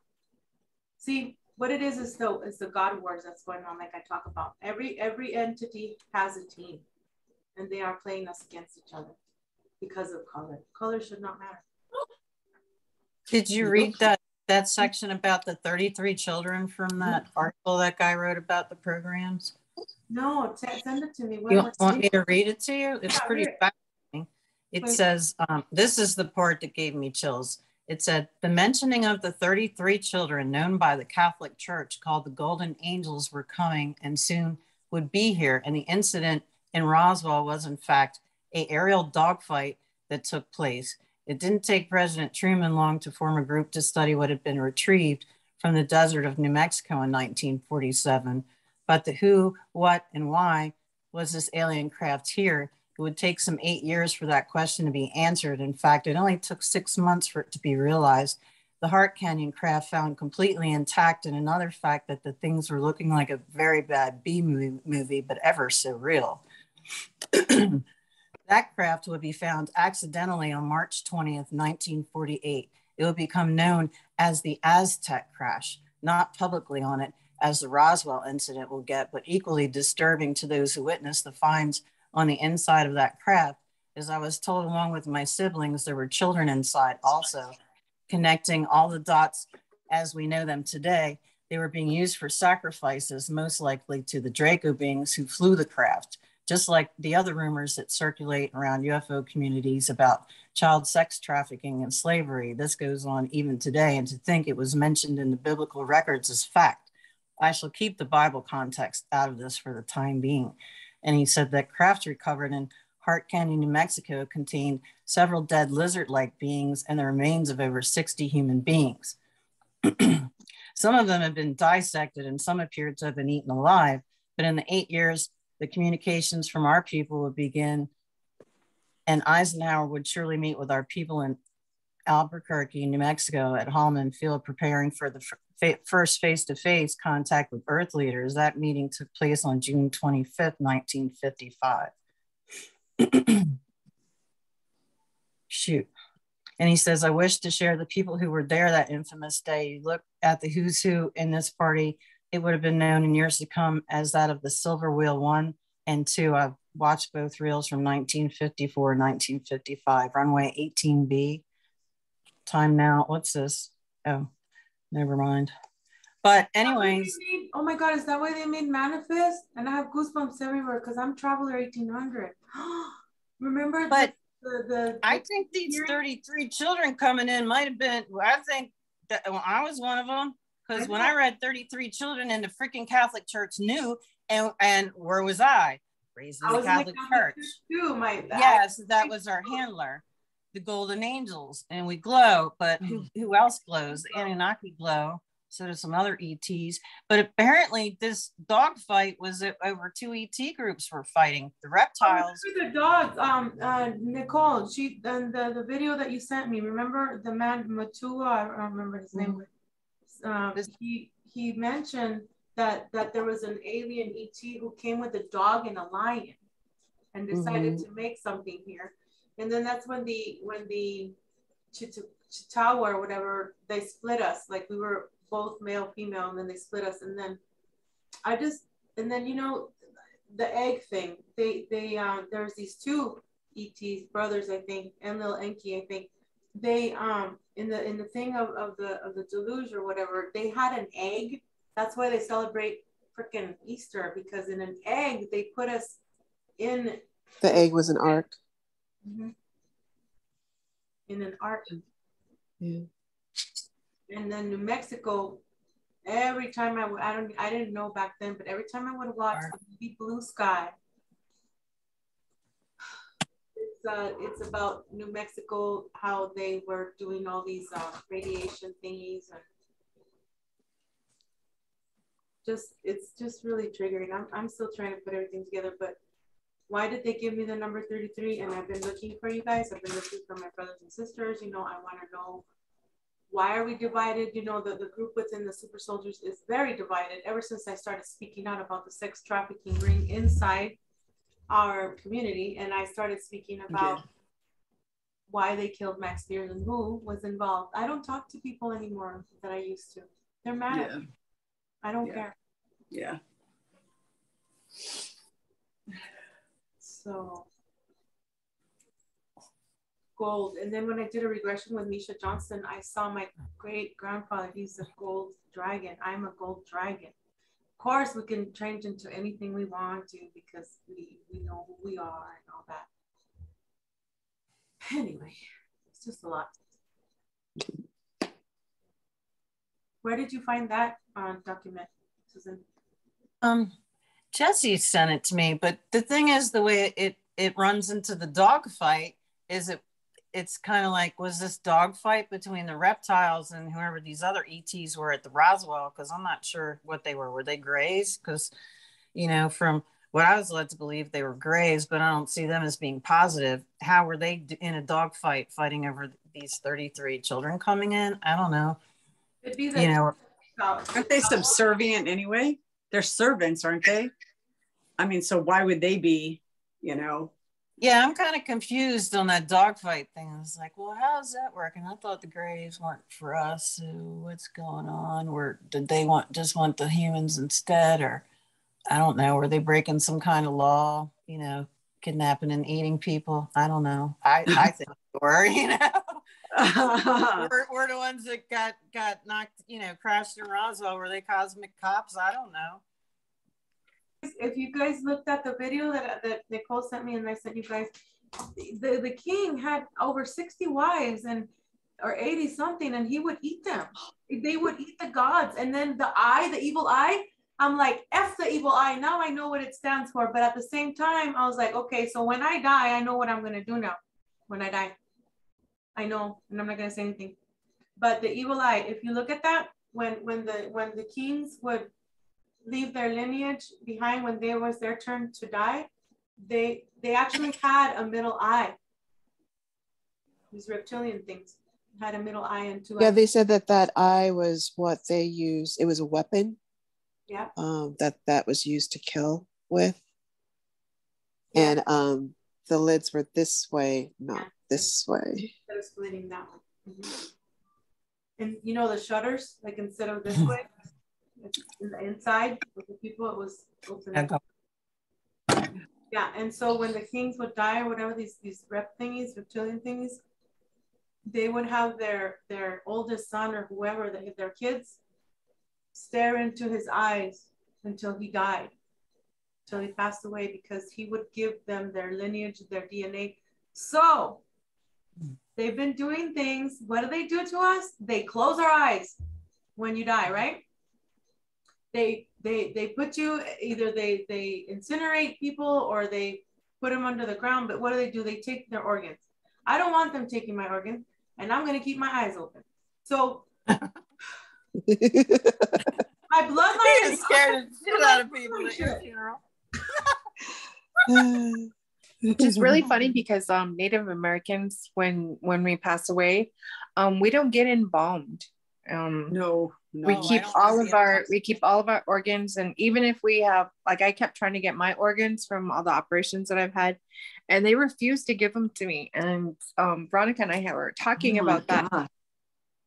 see, what it is the God wars that's going on, like I talk about. Every entity has a team, and they are playing us against each other because of color. Color should not matter. Did you read that section about the 33 children from that article that guy wrote about the programs? No, send it to me. You want me to read it to you? It's Yeah, pretty fascinating. It says, this is the part that gave me chills. It said, the mentioning of the 33 children known by the Catholic Church called the Golden Angels were coming and soon would be here. And the incident in Roswell was, in fact, an aerial dogfight that took place. It didn't take President Truman long to form a group to study what had been retrieved from the desert of New Mexico in 1947. But the who, what, and why was this alien craft here? It would take some 8 years for that question to be answered. In fact, it only took 6 months for it to be realized. The Heart Canyon craft found completely intact, and another fact that the things were looking like a very bad B movie, but ever so real. That craft would be found accidentally on March 20th, 1948. It would become known as the Aztec crash, not publicly on it as the Roswell incident will get, but equally disturbing to those who witnessed the finds on the inside of that craft. As I was told, along with my siblings, there were children inside also. Connecting all the dots as we know them today, they were being used for sacrifices, most likely to the Draco beings who flew the craft, just like the other rumors that circulate around UFO communities about child sex trafficking and slavery. This goes on even today, and to think it was mentioned in the biblical records is fact. I shall keep the Bible context out of this for the time being. And he said that craft recovered in Heart Canyon, New Mexico contained several dead lizard-like beings and the remains of over 60 human beings. Some of them have been dissected and some appeared to have been eaten alive, but in the 8 years, the communications from our people would begin, and Eisenhower would surely meet with our people in Albuquerque, New Mexico at Hallman Field, preparing for the first face-to-face contact with Earth leaders. That meeting took place on June 25th, 1955. Shoot. And he says, I wish to share the people who were there that infamous day. You look at the who's who in this party, it would have been known in years to come as that of the Silver Wheel 1 and 2. I've watched both reels from 1954 and 1955. Runway 18B. Time now. What's this? Oh, never mind. But anyways. Oh my God, is that why they made Manifest? And I have goosebumps everywhere because I'm Traveler 1800. Remember but the I think these 33 children coming in might have been, I think that I was one of them. Because when I read 33 children in the freaking Catholic Church knew, and where was I? Raised in the Catholic Church. Too, yes, that was our handler, the Golden Angels, and we glow. But who else glows? The Anunnaki glow. So there's some other ETs. But apparently this dog fight was over 2 ET groups were fighting. The reptiles. The dogs, Nicole, the video that you sent me, remember the man Matua, I don't remember his name. He mentioned that there was an alien ET who came with a dog and a lion and decided to make something here. And then that's when the Chitawa or whatever, they split us. Like we were both male, female, and then they split us. And then And then, you know, the egg thing, there's these two ETs, brothers, I think, and little Enki, I think. They in the thing of the deluge or whatever, they had an egg. That's why they celebrate freaking Easter, because in an egg they put us in. The egg was an ark. Mm-hmm. In an ark. Yeah. And then New Mexico, every time I didn't know back then, but every time I would watch the movie Blue Sky, it's about New Mexico, how they were doing all these radiation thingies, and it's just really triggering. I'm still trying to put everything together, but why did they give me the number 33? And I've been looking for you guys. I've been looking for my brothers and sisters. You know, I want to know, why are we divided? You know, the group within the super soldiers is very divided ever since I started speaking out about the sex trafficking ring inside our community. And I started speaking about why they killed Max Spears and who was involved. I don't talk to people anymore that I used to. They're mad at me. I don't care. Yeah. So gold. And then when I did a regression with Misha Johnson, I saw my great grandfather. He's a gold dragon. I'm a gold dragon. Of course, we can change into anything we want to because we know who we are and all that. Anyway, it's just a lot. Where did you find that document, Susan? Jesse sent it to me, but the thing is, the way it runs into the dog fight is it's kind of like, was this dog fight between the reptiles and whoever these other ETs were at the Roswell? Because I'm not sure what they were. Were they grays? Because, you know, from what I was led to believe, they were grays, but I don't see them as being positive. How were they in a dog fight fighting over these 33 children coming in? I don't know. It'd be the, you know, aren't they subservient anyway? They're servants, aren't they? I mean, so why would they be, you know? Yeah, I'm kind of confused on that dogfight thing. I was like, well, how's that working? I thought the grays weren't for us. So what's going on? Or did they just want the humans instead? Or I don't know. Were they breaking some kind of law, you know, kidnapping and eating people? I don't know. I think they were, you know. we're the ones that got knocked, you know, crashed in Roswell. Were they cosmic cops? I don't know. If you guys looked at the video that Nicole sent me and I sent you guys, the king had over 60 wives or 80 something, and he would eat them. They would eat the gods. And then the evil eye, I'm like, F the evil eye. Now I know what it stands for. But at the same time, I was like, okay, so when I die, I know what I'm going to do now. When I die, I know, and I'm not going to say anything. But the evil eye, if you look at that, when the kings would leave their lineage behind when it was their turn to die, they actually had a middle eye. These reptilian things had a middle eye and two eyes. Yeah, they said that eye was what they used. It was a weapon. Yeah. That was used to kill with. Yeah. And the lids were this way, not this way. Instead of splitting that one. Mm-hmm. And you know the shutters, like instead of this way, in the inside with the people, it was open. Yeah, and so when the kings would die or whatever, these reptilian thingies, they would have their oldest son or whoever, their kids, stare into his eyes until he died, until he passed away, because he would give them their lineage, their DNA. So they've been doing things. What do they do to us? They close our eyes when you die, right? They put you, either they incinerate people or they put them under the ground. But what do? They take their organs. I don't want them taking my organ, and I'm going to keep my eyes open. So my bloodline is scared the shit out of people at your funeral. Which is really funny because Native Americans, when we pass away, we don't get embalmed. No, we keep all of our organs, and even if we have, like, I kept trying to get my organs from all the operations that I've had, and they refused to give them to me. And Veronica and I were talking about that.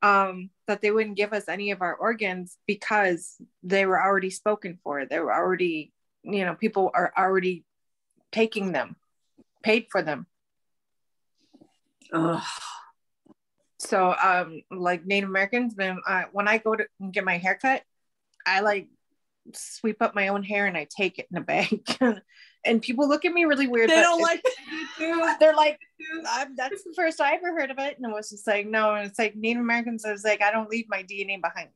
That they wouldn't give us any of our organs because they were already spoken for. They were already you know, people are already taking them, paid for them. Ugh. So like Native Americans, when I go to get my hair cut, I like sweep up my own hair and I take it in a bag. And people look at me really weird. They don't like it too. They're like, that's the first I ever heard of it. And I was just like, no. And it's like Native Americans, I was like, I don't leave my DNA behind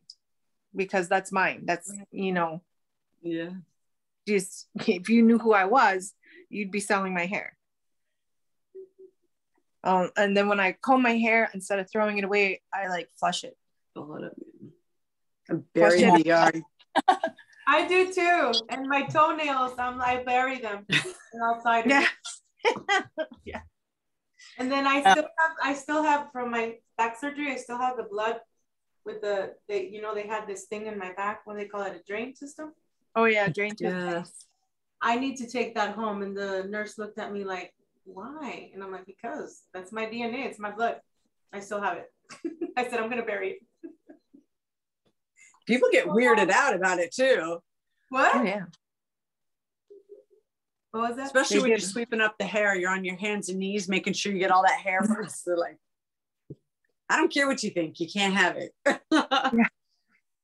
because that's mine. That's, you know, yeah. Just if you knew who I was, you'd be selling my hair. And then when I comb my hair, instead of throwing it away, I like flush it. I'm buried in the yard. I do too. And my toenails, I bury them outside. Yeah. Yeah. And then I still have from my back surgery, I still have the blood with you know, they had this thing in my back, what do they call it, a drain system? Oh yeah, drain system. Yes. I need to take that home. And the nurse looked at me like, why? And I'm like, because that's my DNA, it's my blood. I still have it. I said, I'm gonna bury it. People get weirded out about it too. What? Oh, yeah. What was that? Especially when you're sweeping up the hair, you're on your hands and knees, making sure you get all that hair first. They're like, I don't care what you think, you can't have it. Yeah.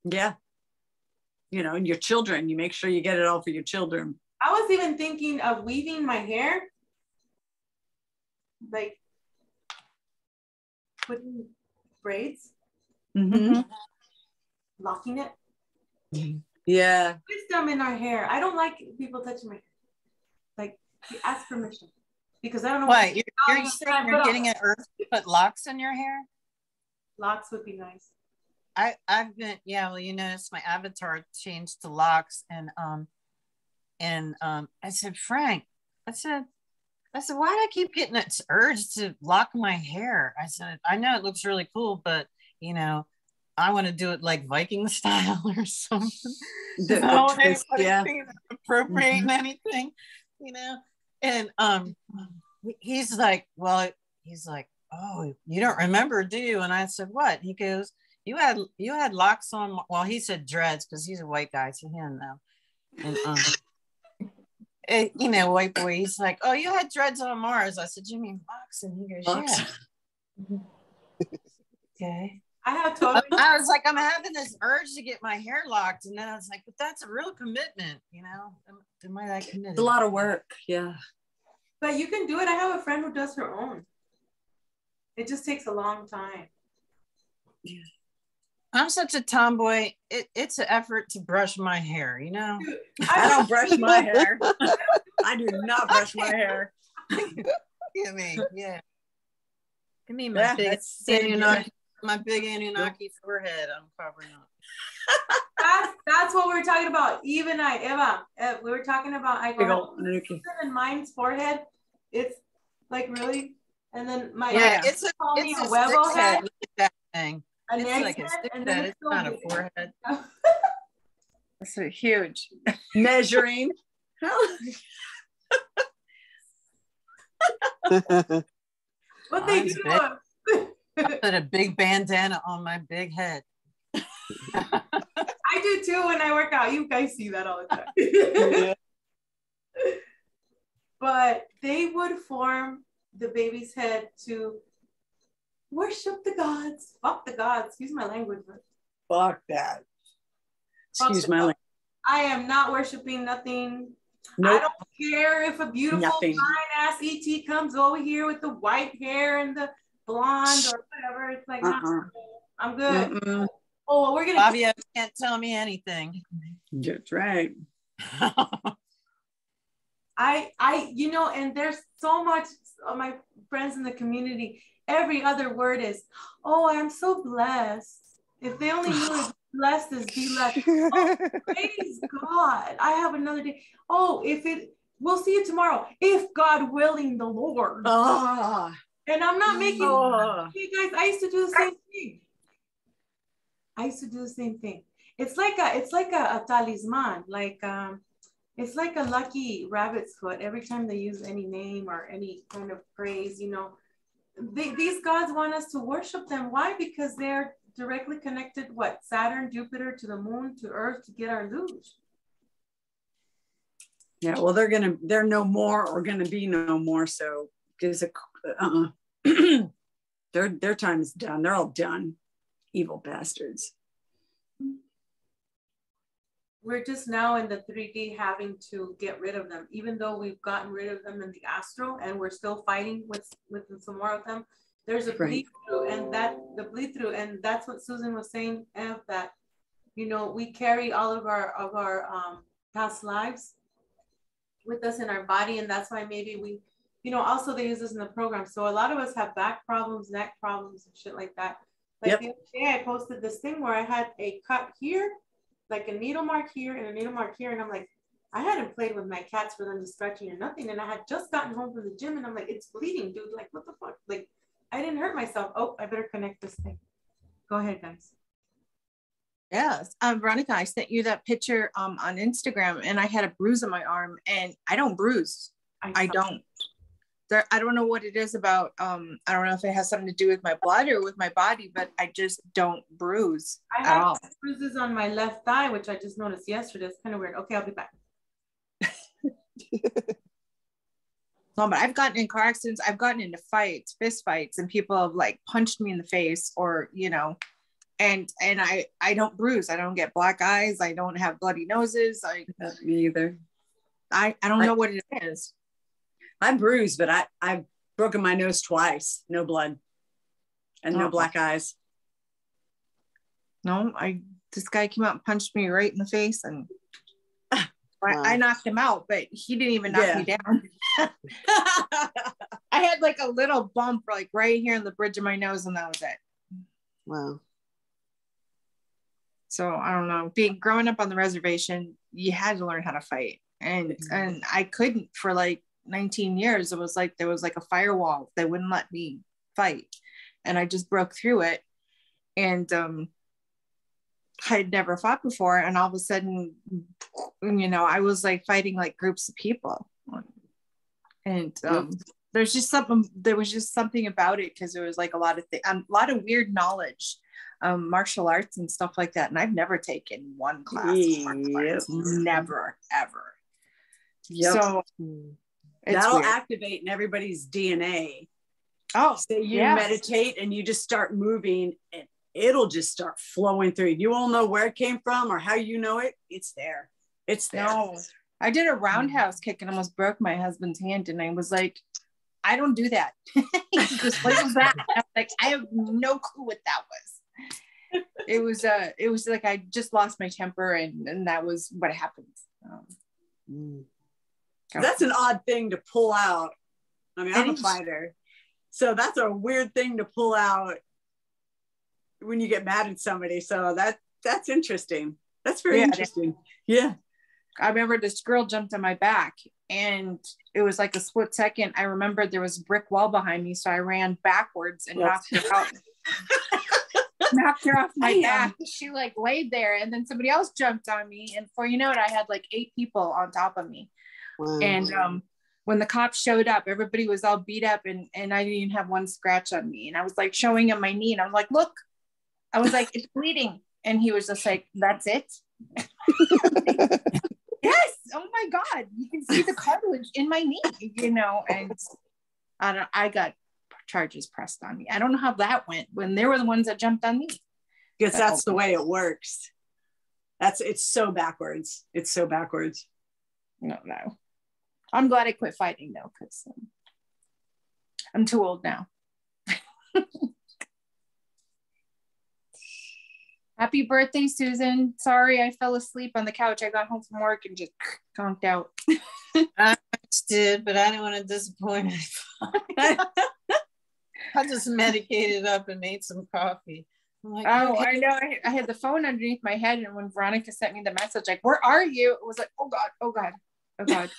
Yeah. You know, and your children, you make sure you get it all for your children. I was even thinking of weaving my hair, like putting braids, locking it. Yeah. Wisdom in our hair. I don't like people touching my hair. Like, ask permission. Because I don't know. What? You're saying you're getting an earth to put locks in your hair? Locks would be nice. I've been, yeah, well, you notice my avatar changed to locks, and I said, Frank, I said, why do I keep getting this urge to lock my hair? I said, I know it looks really cool, but you know, I want to do it like Viking style or something. Yeah. Appropriating anything, you know. And he's like, oh, you don't remember, do you? And I said, what? He goes, you had locks on. Well, he said dreads because he's a white guy, so he didn't know. And you know, white boy, he's like, oh, you had dreads on Mars. I said, you mean locks? And he goes, yeah. Okay. I was like, I'm having this urge to get my hair locked, and then I was like, but that's a real commitment, you know. Am I that committed? It's a lot of work, yeah. But you can do it. I have a friend who does her own. It just takes a long time. Yeah. I'm such a tomboy. It's an effort to brush my hair, you know. Dude, I don't brush my hair. I do not brush my hair. Give me, yeah. Give me my big Anunnaki forehead. I'm covering up. That's what we were talking about. Eve and I, Eva, we were talking about. I go in mine's forehead. It's like really, and then my it's a huevo head. That thing. It's like a stick head. It's not a forehead. That's so huge. Measuring. What they do? I put a big bandana on my big head. I do too when I work out. You guys see that all the time. Yeah. But they would form the baby's head to worship the gods. Fuck the gods. Excuse my language. Fuck that. Excuse my language. I am not worshiping nothing. Nope. I don't care if a beautiful fine ass ET comes over here with the white hair and the blonde or whatever. It's like, I'm good. Oh, we're gonna. Fabio can't tell me anything. That's right. You know, and there's so much of my friends in the community. Every other word is, oh, I'm so blessed. If they only knew as blessed as be blessed. Oh, praise God. I have another day. Oh, we'll see you tomorrow. If God willing, the Lord. And I'm not making, hey guys, I used to do the same thing. It's like a talisman, it's like a lucky rabbit's foot. Every time they use any name or any kind of praise, you know, these gods want us to worship them. Why? Because they're directly connected, Saturn, Jupiter, to the moon, to Earth, to get our luge. Yeah, well, they're no more or gonna be no more. So gives a their time is done. They're all done. Evil bastards. We're just now in the 3D having to get rid of them, even though we've gotten rid of them in the astral, and we're still fighting with some more of them. There's a bleed through, and that's what Susan was saying, that we carry all of our past lives with us in our body, and that's why maybe we, also they use this in the program. So a lot of us have back problems, neck problems, and shit like that. Like the other day, I posted this thing where I had a cut here, like a needle mark here and a needle mark here, and I'm like, I hadn't played with my cats for them to stretching or nothing, and I had just gotten home from the gym, and I'm like, it's bleeding, dude. Like, what the fuck? Like, I didn't hurt myself. Oh, I better connect this thing. Go ahead, guys. Yes, Veronica, I sent you that picture on Instagram, and I had a bruise on my arm, and I don't bruise. I don't. I don't know what it is about. I don't know if it has something to do with my blood or with my body, but I just don't bruise at all. Bruises on my left thigh, which I just noticed yesterday. It's kind of weird. Okay, I'll be back. No, but I've gotten in car accidents. I've gotten into fights, fist fights, and people have like punched me in the face, or and I don't bruise. I don't get black eyes. I don't have bloody noses. Me either. I don't know what it is. I'm bruised, but I've broken my nose twice. No blood and no black eyes. No, this guy came out and punched me right in the face, and I knocked him out, but he didn't even knock me down. I had like a little bump like right here in the bridge of my nose, and that was it. Wow. So I don't know. Growing up on the reservation, you had to learn how to fight, and I couldn't for like 19 years. It was like there was like a firewall that wouldn't let me fight, and I just broke through it. And I'd never fought before, and all of a sudden, I was like fighting like groups of people, and there was just something about it, because there was like a lot of weird knowledge, martial arts and stuff like that, and I've never taken one class of martial arts. Never ever. So that'll weird. activate in everybody's DNA. Oh, so you meditate and you just start moving, and it'll just start flowing through. You won't know where it came from or how you know it. It's there. It's there. No, I did a roundhouse kick and almost broke my husband's hand, and I was like, I don't do that. He just like that. I was like, I have no clue what that was. It was like I just lost my temper, and that was what happened. That's an odd thing to pull out. I mean, I'm a fighter, so that's a weird thing to pull out when you get mad at somebody. So that's interesting. That's very interesting. Yeah. I remember this girl jumped on my back, and it was like a split second. I remembered there was a brick wall behind me, so I ran backwards and knocked her out. Knocked her off my back. She like laid there, and then somebody else jumped on me, and before you know it, I had like 8 people on top of me. Wow. And when the cops showed up, everybody was all beat up, and I didn't even have one scratch on me. And I was like showing him my knee, and I was like, look, I was like, it's bleeding. And he was just like, that's it. Yes. Oh my God. You can see the cartilage in my knee, and I got charges pressed on me. I don't know how that went when they were the ones that jumped on me. Because that's the way it works. It's so backwards. It's so backwards. No. I'm glad I quit fighting though, because I'm too old now. Happy birthday, Susan. Sorry I fell asleep on the couch. I got home from work and just conked out. I did, but I didn't want to disappoint her. I just medicated up and made some coffee. Like, oh, okay. I know. I had the phone underneath my head, and when Veronica sent me the message, like, where are you? It was like, oh God, oh God, oh God.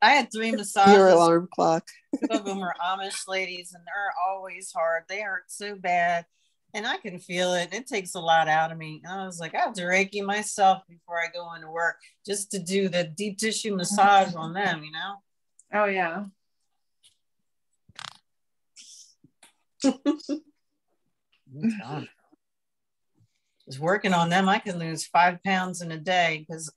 I had 3 massages. Your alarm clock. 2 of them are Amish ladies, and they're always hard. They hurt so bad, and I can feel it. It takes a lot out of me. I was like, I have to Reiki myself before I go into work just to do the deep tissue massage on them, Oh, yeah. was working on them, I can lose 5 pounds in a day because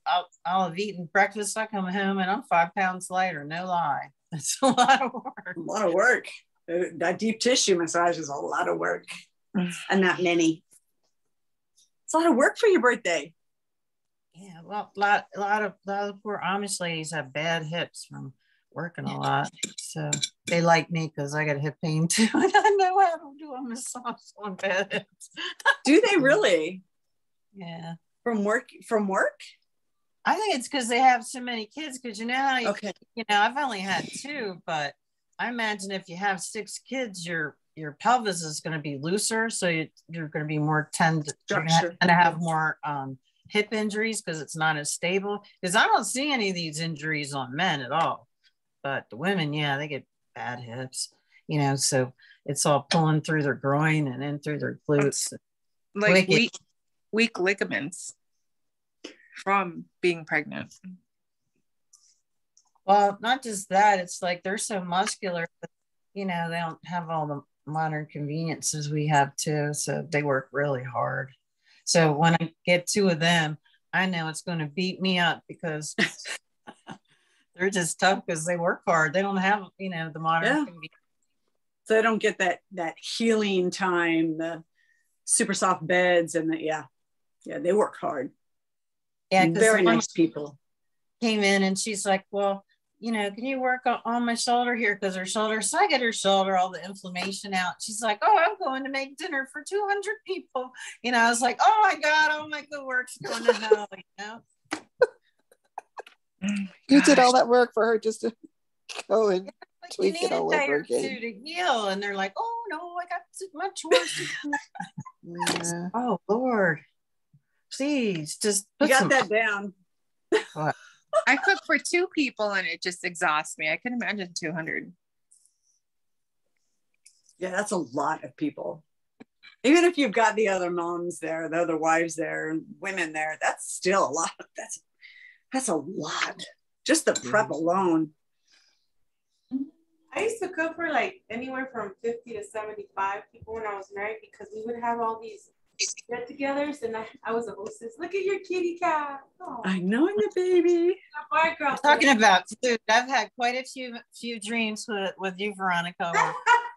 I'll have eaten breakfast. I come home and I'm 5 pounds lighter. No lie. It's a lot of work. A lot of work. That deep tissue massage is a lot of work. And not many. It's a lot of work for your birthday. Yeah, well, a lot of poor Amish ladies have bad hips from working a lot. So they like me because I got hip pain too. And I know how to do a massage on bad hips. Do they really? Yeah. From work? I think it's because they have so many kids. Because you know how okay. You know, I've only had 2, but I imagine if you have 6 kids, your pelvis is going to be looser, so you're going to be more going to have more hip injuries because it's not as stable. Because I don't see any of these injuries on men at all, but the women, yeah, they get bad hips. You know, so it's all pulling through their groin and in through their glutes. Like weak ligaments from being pregnant. Well, not just that, it's like they're so muscular that, you know, they don't have all the modern conveniences we have too, so they work really hard. So when I get 2 of them, I know it's going to beat me up because they're just tough because they work hard. They don't have, you know, the modern convenience. So they don't get that healing time, the super soft beds, and they work hard. Yeah, very nice people. Came in and she's like, well, you know, can you work on my shoulder here? Because her shoulder, so I get her shoulder, all the inflammation out. She's like, oh, I'm going to make dinner for 200 people. You know, I was like, oh my God, all my good work's going to hell, you know? You did all that work for her just to go and like, tweak it all over again. To heal. And they're like, oh no, I got too much worse. Yeah. Oh Lord. Please just you got that down. What? I cook for 2 people and it just exhausts me. I can imagine 200. Yeah, that's a lot of people. Even if you've got the other moms there, the other wives there, and women there, that's still a lot. That's a lot. Just the prep alone. I used to cook for like anywhere from 50 to 75 people when I was married because we would have all these get-togethers, and I was a hostess. Look at your kitty cat. Oh. I know the baby. Talking about food, I've had quite a few dreams with you, Veronica.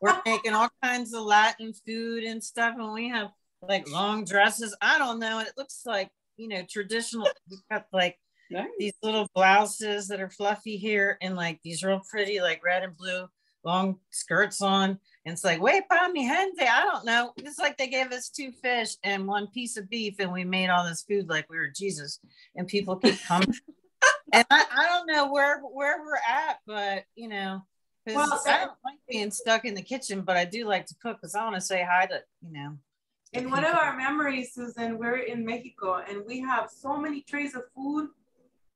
We're making all kinds of Latin food and stuff, and we have like long dresses. I don't know, and it looks like, you know, traditional. We've got like these little blouses that are fluffy here, and like these real pretty like red and blue long skirts on. And it's like, wait, pa mi gente. I don't know. It's like they gave us 2 fish and 1 piece of beef, and we made all this food like we were Jesus. And people keep coming. And I don't know where we're at, but you know, because I don't like being stuck in the kitchen, but I do like to cook because I want to say hi to, you know. In one of our memories, Susan, we're in Mexico and we have so many trays of food,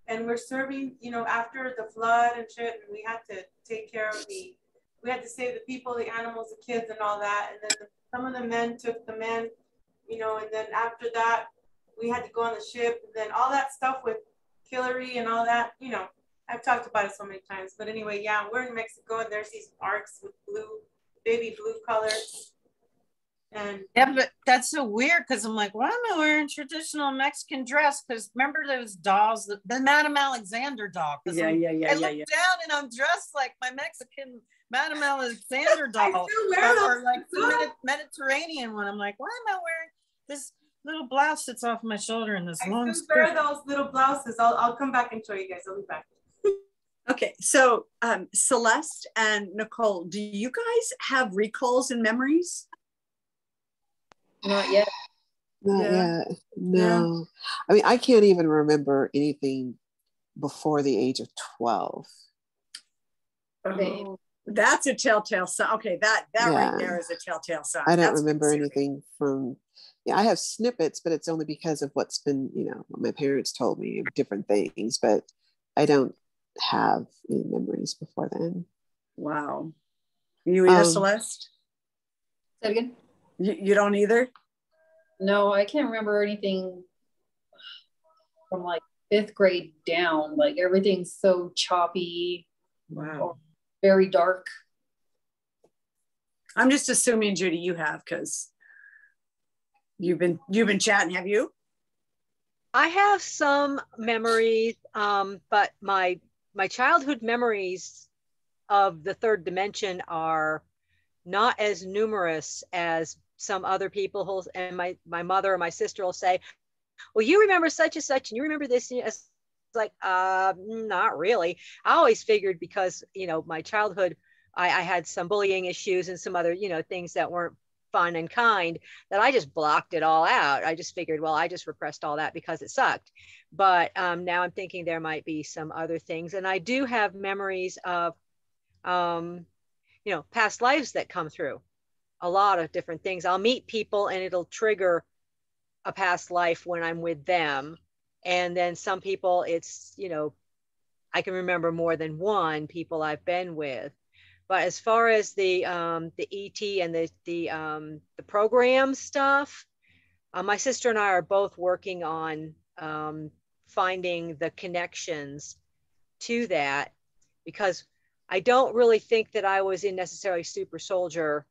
and we're serving, you know, after the flood and shit, and we had to take care of we had to save the people, the animals, the kids, and all that. And then some of the men took the men, you know, and then after that, we had to go on the ship. And then all that stuff with Hillary and all that, you know, I've talked about it so many times. But anyway, yeah, we're in Mexico, and there's these arcs with baby blue colors. And yeah, but that's so weird because I'm like, why am I wearing traditional Mexican dress? Because remember those dolls, the Madame Alexander doll? Yeah. I look down and I'm dressed like my Mexican Madame Alexander doll, or like the Mediterranean one. I'm like, why am I wearing this little blouse that's off my shoulder and this long skirt? I still wear those little blouses. I'll come back and show you guys. I'll be back. Okay, so Celeste and Nicole, do you guys have recalls and memories? Not yet. Not yet. No. I mean, I can't even remember anything before the age of 12. Oh, that's a telltale sign. Okay, that right there is a telltale sign. I don't remember anything from, I have snippets, but it's only because of what's been, you know, what my parents told me of different things, but I don't have any memories before then. Wow. You either, Celeste? Say it again? You don't either? No, I can't remember anything from like 5th grade down. Like everything's so choppy. Wow. Very dark. I'm just assuming, Judy, you have, because You've been chatting, have you? I have some memories, but my childhood memories of the third dimension are not as numerous as some other people who, and my mother or my sister will say, well, you remember such and such, and you remember this. And it's like, not really. I always figured because, my childhood, I had some bullying issues and some other, things that weren't fun and kind, that I just blocked it all out. I just figured, well, I just repressed all that because it sucked. But now I'm thinking there might be some other things. And I do have memories of, past lives that come through a lot of different things. I'll meet people and it'll trigger a past life when I'm with them. And then some people, it's, I can remember more than one people I've been with. But as far as the ET and the program stuff, my sister and I are both working on finding the connections to that, because I don't really think that I was in necessarily super soldier.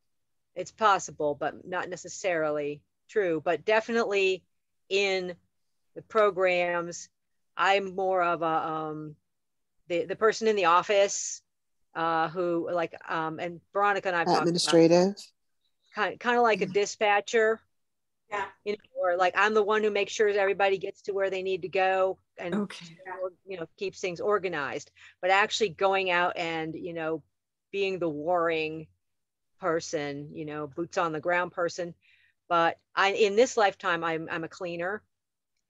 It's possible, but not necessarily true. But definitely in the programs, I'm more of a the person in the office who and Veronica and I've talked administrative, about kind of like a dispatcher. Yeah. Or like I'm the one who makes sure everybody gets to where they need to go and Okay. Keeps things organized. But actually going out and being the warring person, boots on the ground person. But in this lifetime, I'm a cleaner,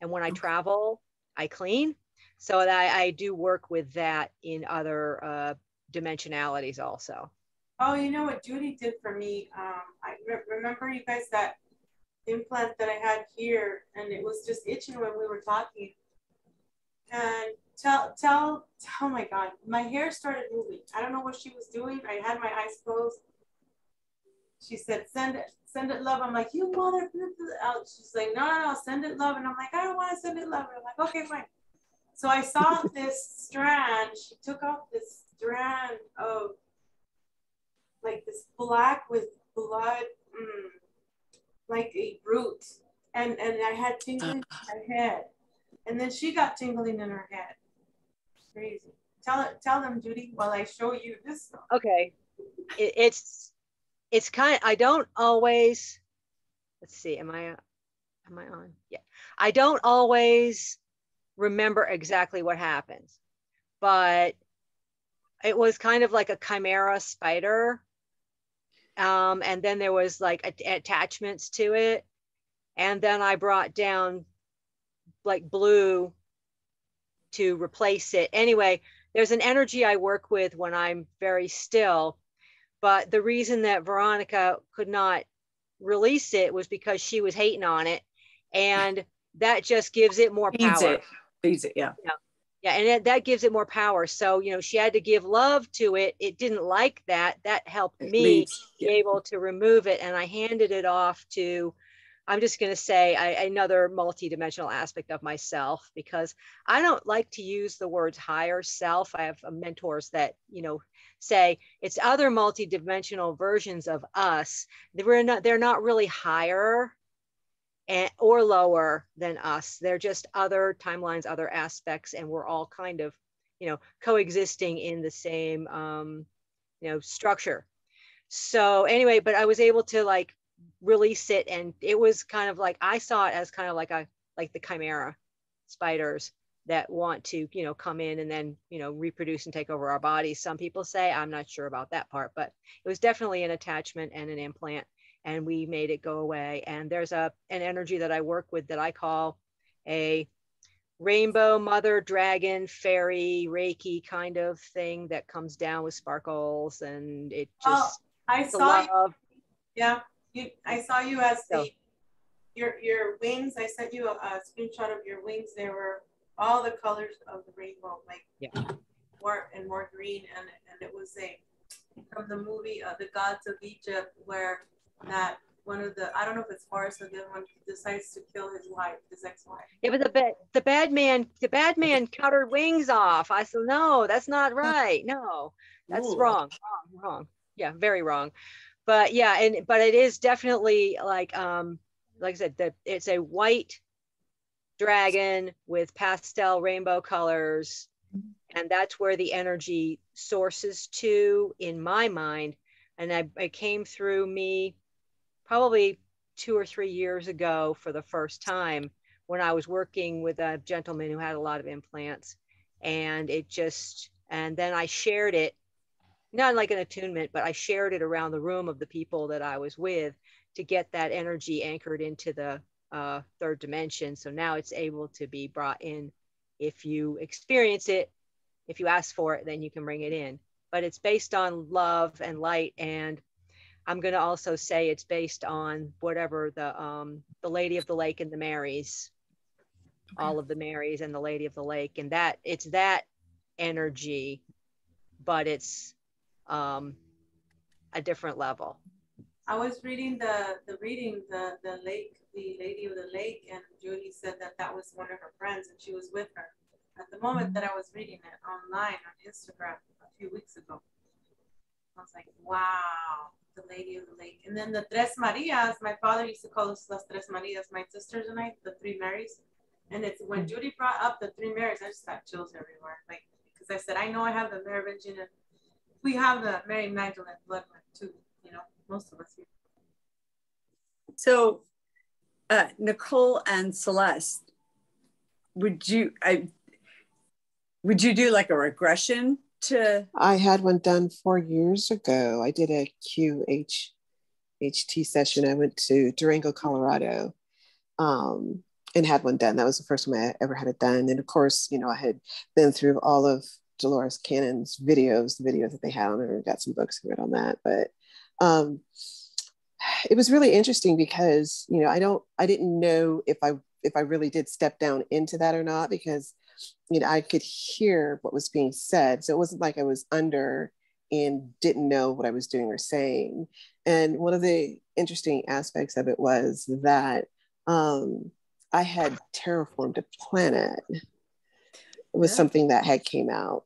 and when I travel, I clean. So that I do work with that in other dimensionalities also. Oh, you know what Judy did for me? I remember, you guys, that implant that I had here, and it was just itching when we were talking. And oh my God, my hair started moving. I don't know what she was doing. I had my eyes closed. She said, send it love. I'm like, you mother. She's like, no, send it love. And I'm like, I don't want to send it love. And I'm like, okay, fine. So I saw this strand. She took off this strand of like this black with blood, like a root. And I had tingling in my head. And then she got tingling in her head. It's crazy. Tell them, Judy, while I show you this stuff. Okay. It's kind of, I don't always, let's see, am I on? Yeah. I don't always remember exactly what happens, but it was kind of like a chimera spider. And then there was like attachments to it. And then I brought down like blue to replace it. Anyway, there's an energy I work with when I'm very still. But the reason that Veronica could not release it was because she was hating on it. And that just gives it more power. Feeds it, yeah. Yeah, and that gives it more power. So, she had to give love to it. It didn't like that. That helped me be able to remove it. And I handed it off to, I'm just going to say, another multidimensional aspect of myself, because I don't like to use the words higher self. I have mentors that, say it's other multidimensional versions of us. They're not really higher or lower than us. They're just other timelines, other aspects, and we're all kind of, coexisting in the same, structure. So anyway, but I was able to like release it, and it was kind of like, I saw it as kind of like the chimera spiders that want to, come in and then, reproduce and take over our bodies. Some people say, I'm not sure about that part, but it was definitely an attachment and an implant, and we made it go away. And there's an energy that I work with that I call a rainbow mother dragon fairy Reiki kind of thing that comes down with sparkles, and it just I saw you. Yeah, I saw you as your wings. I sent you a screenshot of your wings. They were all the colors of the rainbow, like more and more green, and it was from the movie The Gods of Egypt, where that one of the, I don't know if it's Forrest or the other one, decides to kill his ex-wife. Yeah, but the bad man cut her wings off. I said, no, that's not right. No, that's wrong. Yeah, very wrong. But yeah, but it is definitely like like I said, it's a white dragon with pastel rainbow colors. And that's where the energy sources to, in my mind. And it came through me probably 2 or 3 years ago for the first time when I was working with a gentleman who had a lot of implants. And then I shared it, not like an attunement, but I shared it around the room of the people that I was with to get that energy anchored into the third dimension. So now it's able to be brought in. If you experience it, if you ask for it, then you can bring it in. But it's based on love and light. And I'm going to also say it's based on whatever the Lady of the Lake and the Marys, all of the Marys and the Lady of the Lake. And that it's that energy, but it's a different level. I was reading the Lady of the Lake, and Judy said that was one of her friends, and she was with her at the moment that I was reading it online on Instagram a few weeks ago. I was like, wow, the Lady of the Lake. And then the Tres Marias, my father used to call us Las Tres Marias, my sisters and I, the three Marys. And it's when Judy brought up the three Marys, I just got chills everywhere. Like, because I said, I know I have the Merovingian, and we have the Mary Magdalene bloodline too, you know, most of us here. So, Nicole and Celeste, would you do like a regression to? I had one done 4 years ago. I did a QHT session. I went to Durango, Colorado, and had one done. That was the first time I ever had it done. And of course, you know, I had been through all of Dolores Cannon's videos, the videos that they had on her. Got some books I read on that, but it was really interesting because, you know, I didn't know if I really did step down into that or not, because, you know, I could hear what was being said. So it wasn't like I was under and didn't know what I was doing or saying. And one of the interesting aspects of it was that I had terraformed a planet. It was something that had came out.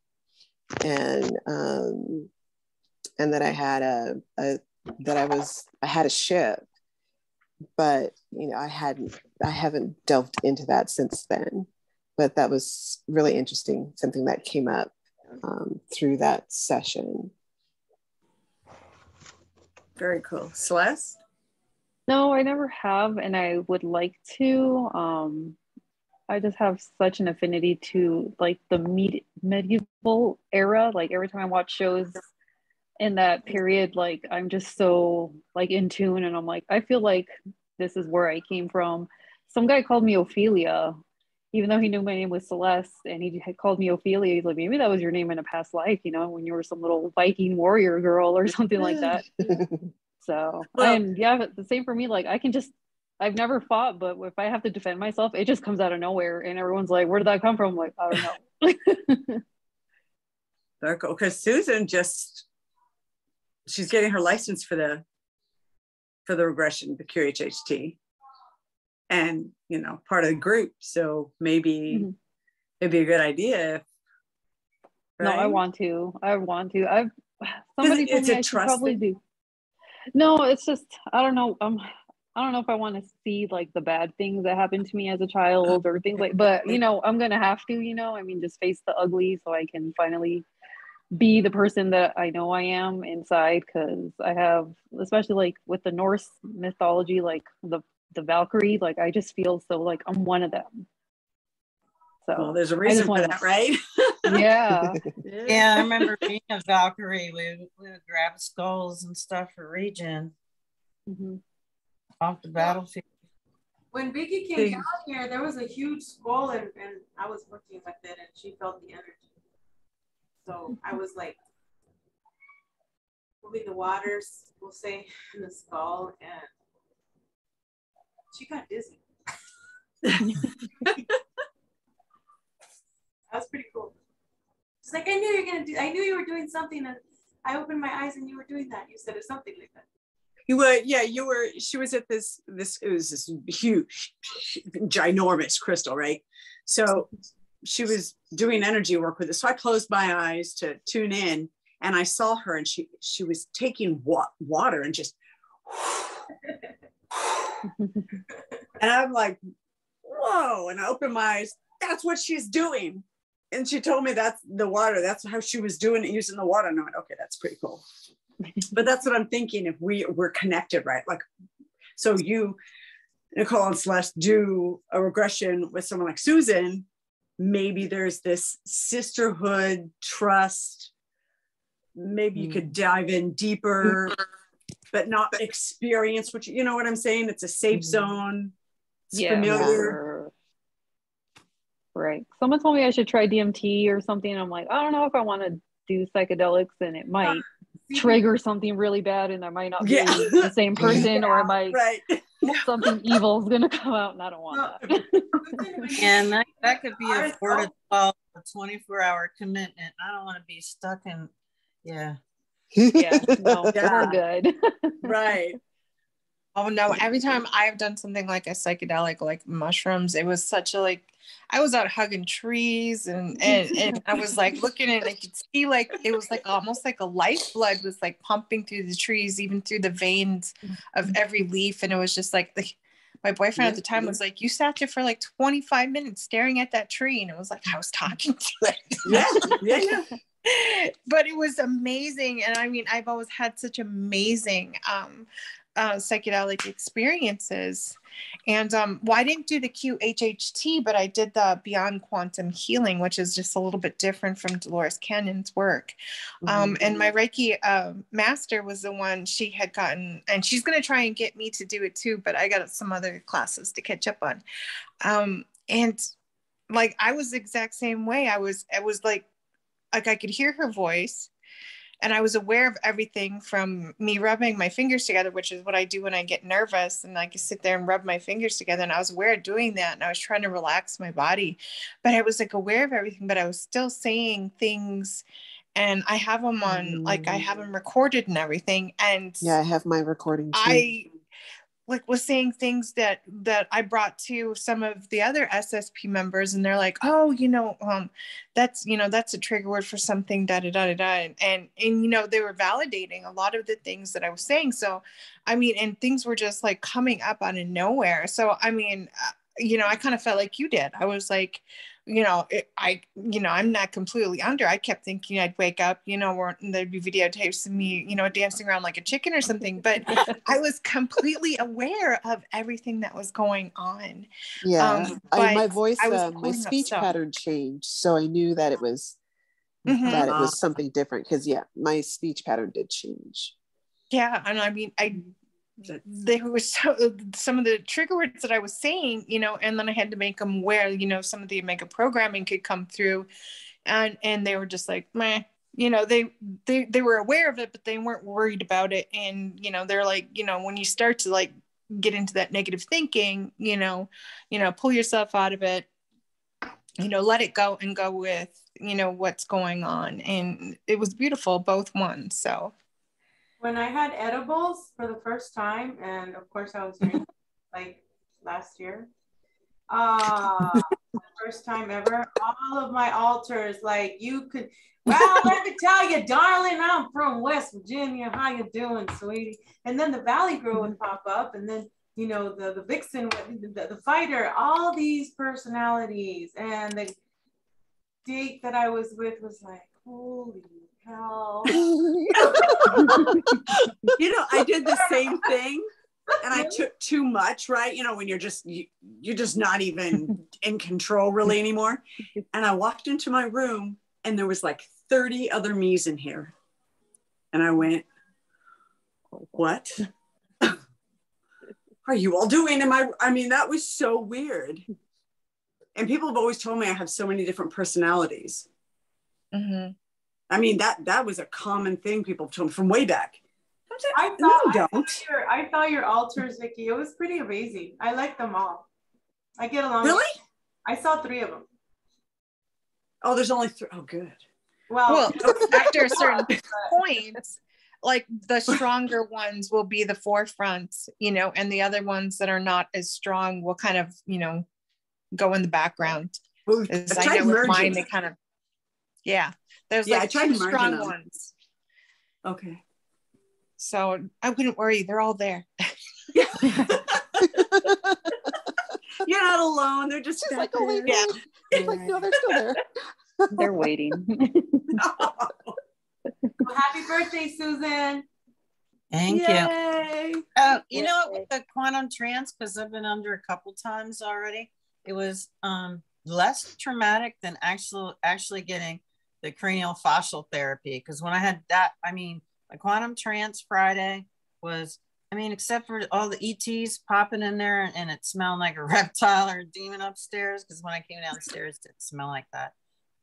And that I had I had a ship, but, you know, I haven't delved into that since then. But that was really interesting, something that came up through that session. Very cool. Celeste? No, I never have, and I would like to. I just have such an affinity to like the medieval era. Like every time I watch shows in that period, like I'm just so like in tune, and I'm like, I feel like this is where I came from. Some guy called me Ophelia, even though he knew my name was Celeste, and he had called me Ophelia. He's like, maybe that was your name in a past life, you know, when you were some little Viking warrior girl or something like that. So, and yeah, the same for me. Like I've never fought, but if I have to defend myself, it just comes out of nowhere. And everyone's like, where did that come from? I'm like, I don't know. Very cool. Because Susan she's getting her license for the regression, the QHHT. And, you know, part of the group. So maybe it'd be a good idea. Right? No, I want to. Somebody told me I should probably do. No, it's just, I don't know. I don't know if I want to see like the bad things that happened to me as a child or things like, but you know, I'm going to have to, you know, I mean, just face the ugly so I can finally be the person that I know I am inside. Cause I have, especially like with the Norse mythology, like the Valkyrie, like I just feel so like I'm one of them. So well, there's a reason for that, right? Yeah. Yeah, I remember being a Valkyrie. We would grab skulls and stuff for regen off the battlefield. When Vicky came down here, there was a huge skull, and I was working with it, and she felt the energy. So I was like, moving the waters, we'll say, in the skull, and she got dizzy. That was pretty cool. She's like, I knew you were doing something, and I opened my eyes and you were doing that. You said or something like that. You were, she was at this, it was this huge, ginormous crystal, right? So she was doing energy work with it. So I closed my eyes to tune in, and I saw her, and she was taking water and just, And I'm like, whoa. And I opened my eyes. That's what she's doing. And she told me that's the water. That's how she was doing it, using the water. And I went, okay, that's pretty cool. But that's what I'm thinking. If we're connected, right? Like, so you, Nicole and Celeste, do a regression with someone like Susan, maybe there's this sisterhood, trust. Maybe you could dive in deeper, but not experience what you know what I'm saying? It's a safe zone. It's familiar. Right. Someone told me I should try DMT or something. I'm like, I don't know if I want to do psychedelics, and it might trigger something really bad, and I might not be the same person, or it might something evil is going to come out, and I don't want that. And that could be a 4 to 12 or 24-hour commitment. I don't want to be stuck in, no, we're good. Right. Oh no, every time I've done something like a psychedelic, like mushrooms, it was such a I was out hugging trees and I was like looking and I could see like it was like almost like a lifeblood was like pumping through the trees, even through the veins of every leaf. And it was just like my boyfriend at the time was like, you sat there for like 25 minutes staring at that tree. And it was like I was talking to it. But it was amazing. And I mean, I've always had such amazing psychedelic experiences. And I didn't do the QHHT, but I did the Beyond Quantum Healing, which is just a little bit different from Dolores Cannon's work. And my Reiki master was the one she had gotten, and she's going to try and get me to do it too, but I got some other classes to catch up on. And like, I was the exact same way. I was like I could hear her voice. And I was aware of everything from me rubbing my fingers together, which is what I do when I get nervous. And I could sit there and rub my fingers together. And I was aware of doing that. And I was trying to relax my body. But I was like aware of everything, but I was still saying things. And I have them on, like I have them recorded and everything. And yeah, I have my recording too. I like was saying things that I brought to some of the other SSP members, and they're like, oh, that's a trigger word for something, da da da da da, and they were validating a lot of the things that I was saying. So I mean, and things were just like coming up out of nowhere. So I mean, I kind of felt like you did. I was like, I'm not completely under. I kept thinking I'd wake up, or there'd be videotapes of me, dancing around like a chicken or something. But I was completely aware of everything that was going on. Yeah, my voice, my speech pattern changed, so I knew that it was that it was something different. Because my speech pattern did change. Yeah, and I mean, there was some of the trigger words that I was saying, and then I had to make them aware, some of the omega programming could come through, and they were just like, meh, they were aware of it, but they weren't worried about it. And, they're like, when you start to like get into that negative thinking, pull yourself out of it, let it go and go with, what's going on. And it was beautiful, both ones. So. When I had edibles for the first time, and of course I was drinking like last year, first time ever, all of my altars, like you could, well, let me tell you, darling, I'm from West Virginia. How you doing, sweetie? And then the Valley Girl would pop up, and then, the Vixen, the fighter, all these personalities. And the date that I was with was like, holy hell. I did the same thing, and I took too much, right? When you're just not even in control really anymore. And I walked into my room, and there was like 30 other me's in here, and I went, what are you all doing? I mean, that was so weird. And people have always told me I have so many different personalities. I mean, that was a common thing people told me from way back. I saw your altars, Vicky. It was pretty amazing. I like them all. I get along. Really? I saw 3 of them. Oh, there's only 3. Oh, good. Well, after a certain point, like the stronger ones will be the forefront, and the other ones that are not as strong will kind of, go in the background. As I know with mine, they kind of, there's like 2 strong ones. Okay. So I wouldn't worry. They're all there. alone. They're just She's like, oh wait, Yeah. wait. It's like, no, they're still there. They're waiting. Well, happy birthday, Susan. Thank you. Yay. You know what, with the quantum trance, because I've been under a couple times already, it was less traumatic than actually getting the cranial fascial therapy. Because when I had that, I mean, the quantum trance Friday was, I mean, except for all the ETs popping in there and it smelled like a reptile or a demon upstairs, because when I came downstairs, it didn't smell like that.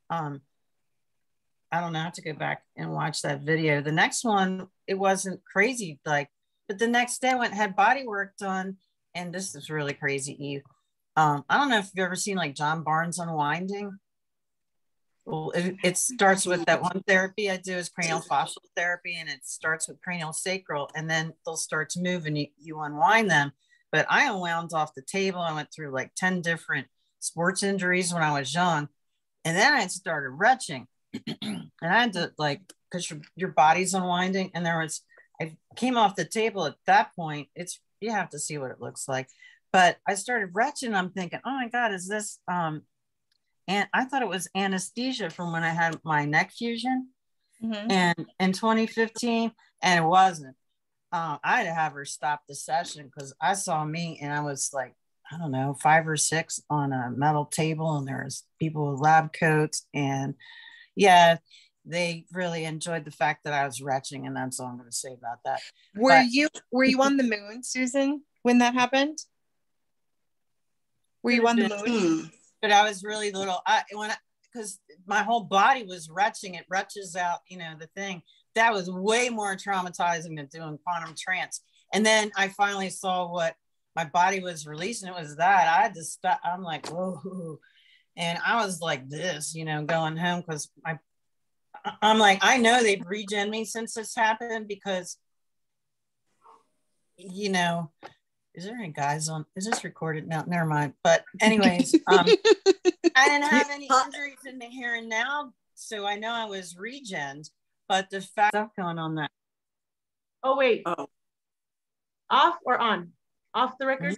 I don't know, I have to go back and watch that video. The next one, it wasn't crazy, like, but the next day I went and had body work done, and this is really crazy, Eve. I don't know if you've ever seen like John Barnes unwinding. Well, it starts with that one therapy I do is cranial fascial therapy, and it starts with cranial sacral, and then they'll start to move and you unwind them. But I unwound off the table. I went through like 10 different sports injuries when I was young, and then I started retching. And I had to, like, because your body's unwinding, and I came off the table at that point. You have to see what it looks like. But I started retching. I'm thinking, oh my God, is this and I thought it was anesthesia from when I had my neck fusion and in 2015, and it wasn't. I had to have her stop the session because I saw me and I was like, I don't know, 5 or 6 on a metal table, and there was people with lab coats, and yeah, they really enjoyed the fact that I was retching, and that's all I'm going to say about that. Were you on the moon, Susan, when that happened? Were you on the moon? But I was really little. Because my whole body was retching. It retches out, the thing. That was way more traumatizing than doing quantum trance. And then I finally saw what my body was releasing. It was that. I had to stop. I'm like, whoa. And I was like this, going home, because I'm like, I know they've regen me since this happened, because, is there any guys on? Is this recorded? No, never mind. But anyways, I didn't have any injuries in the here and now, so I know I was regened. But the fact stuff going on that. Oh wait. Off or on? Off the record?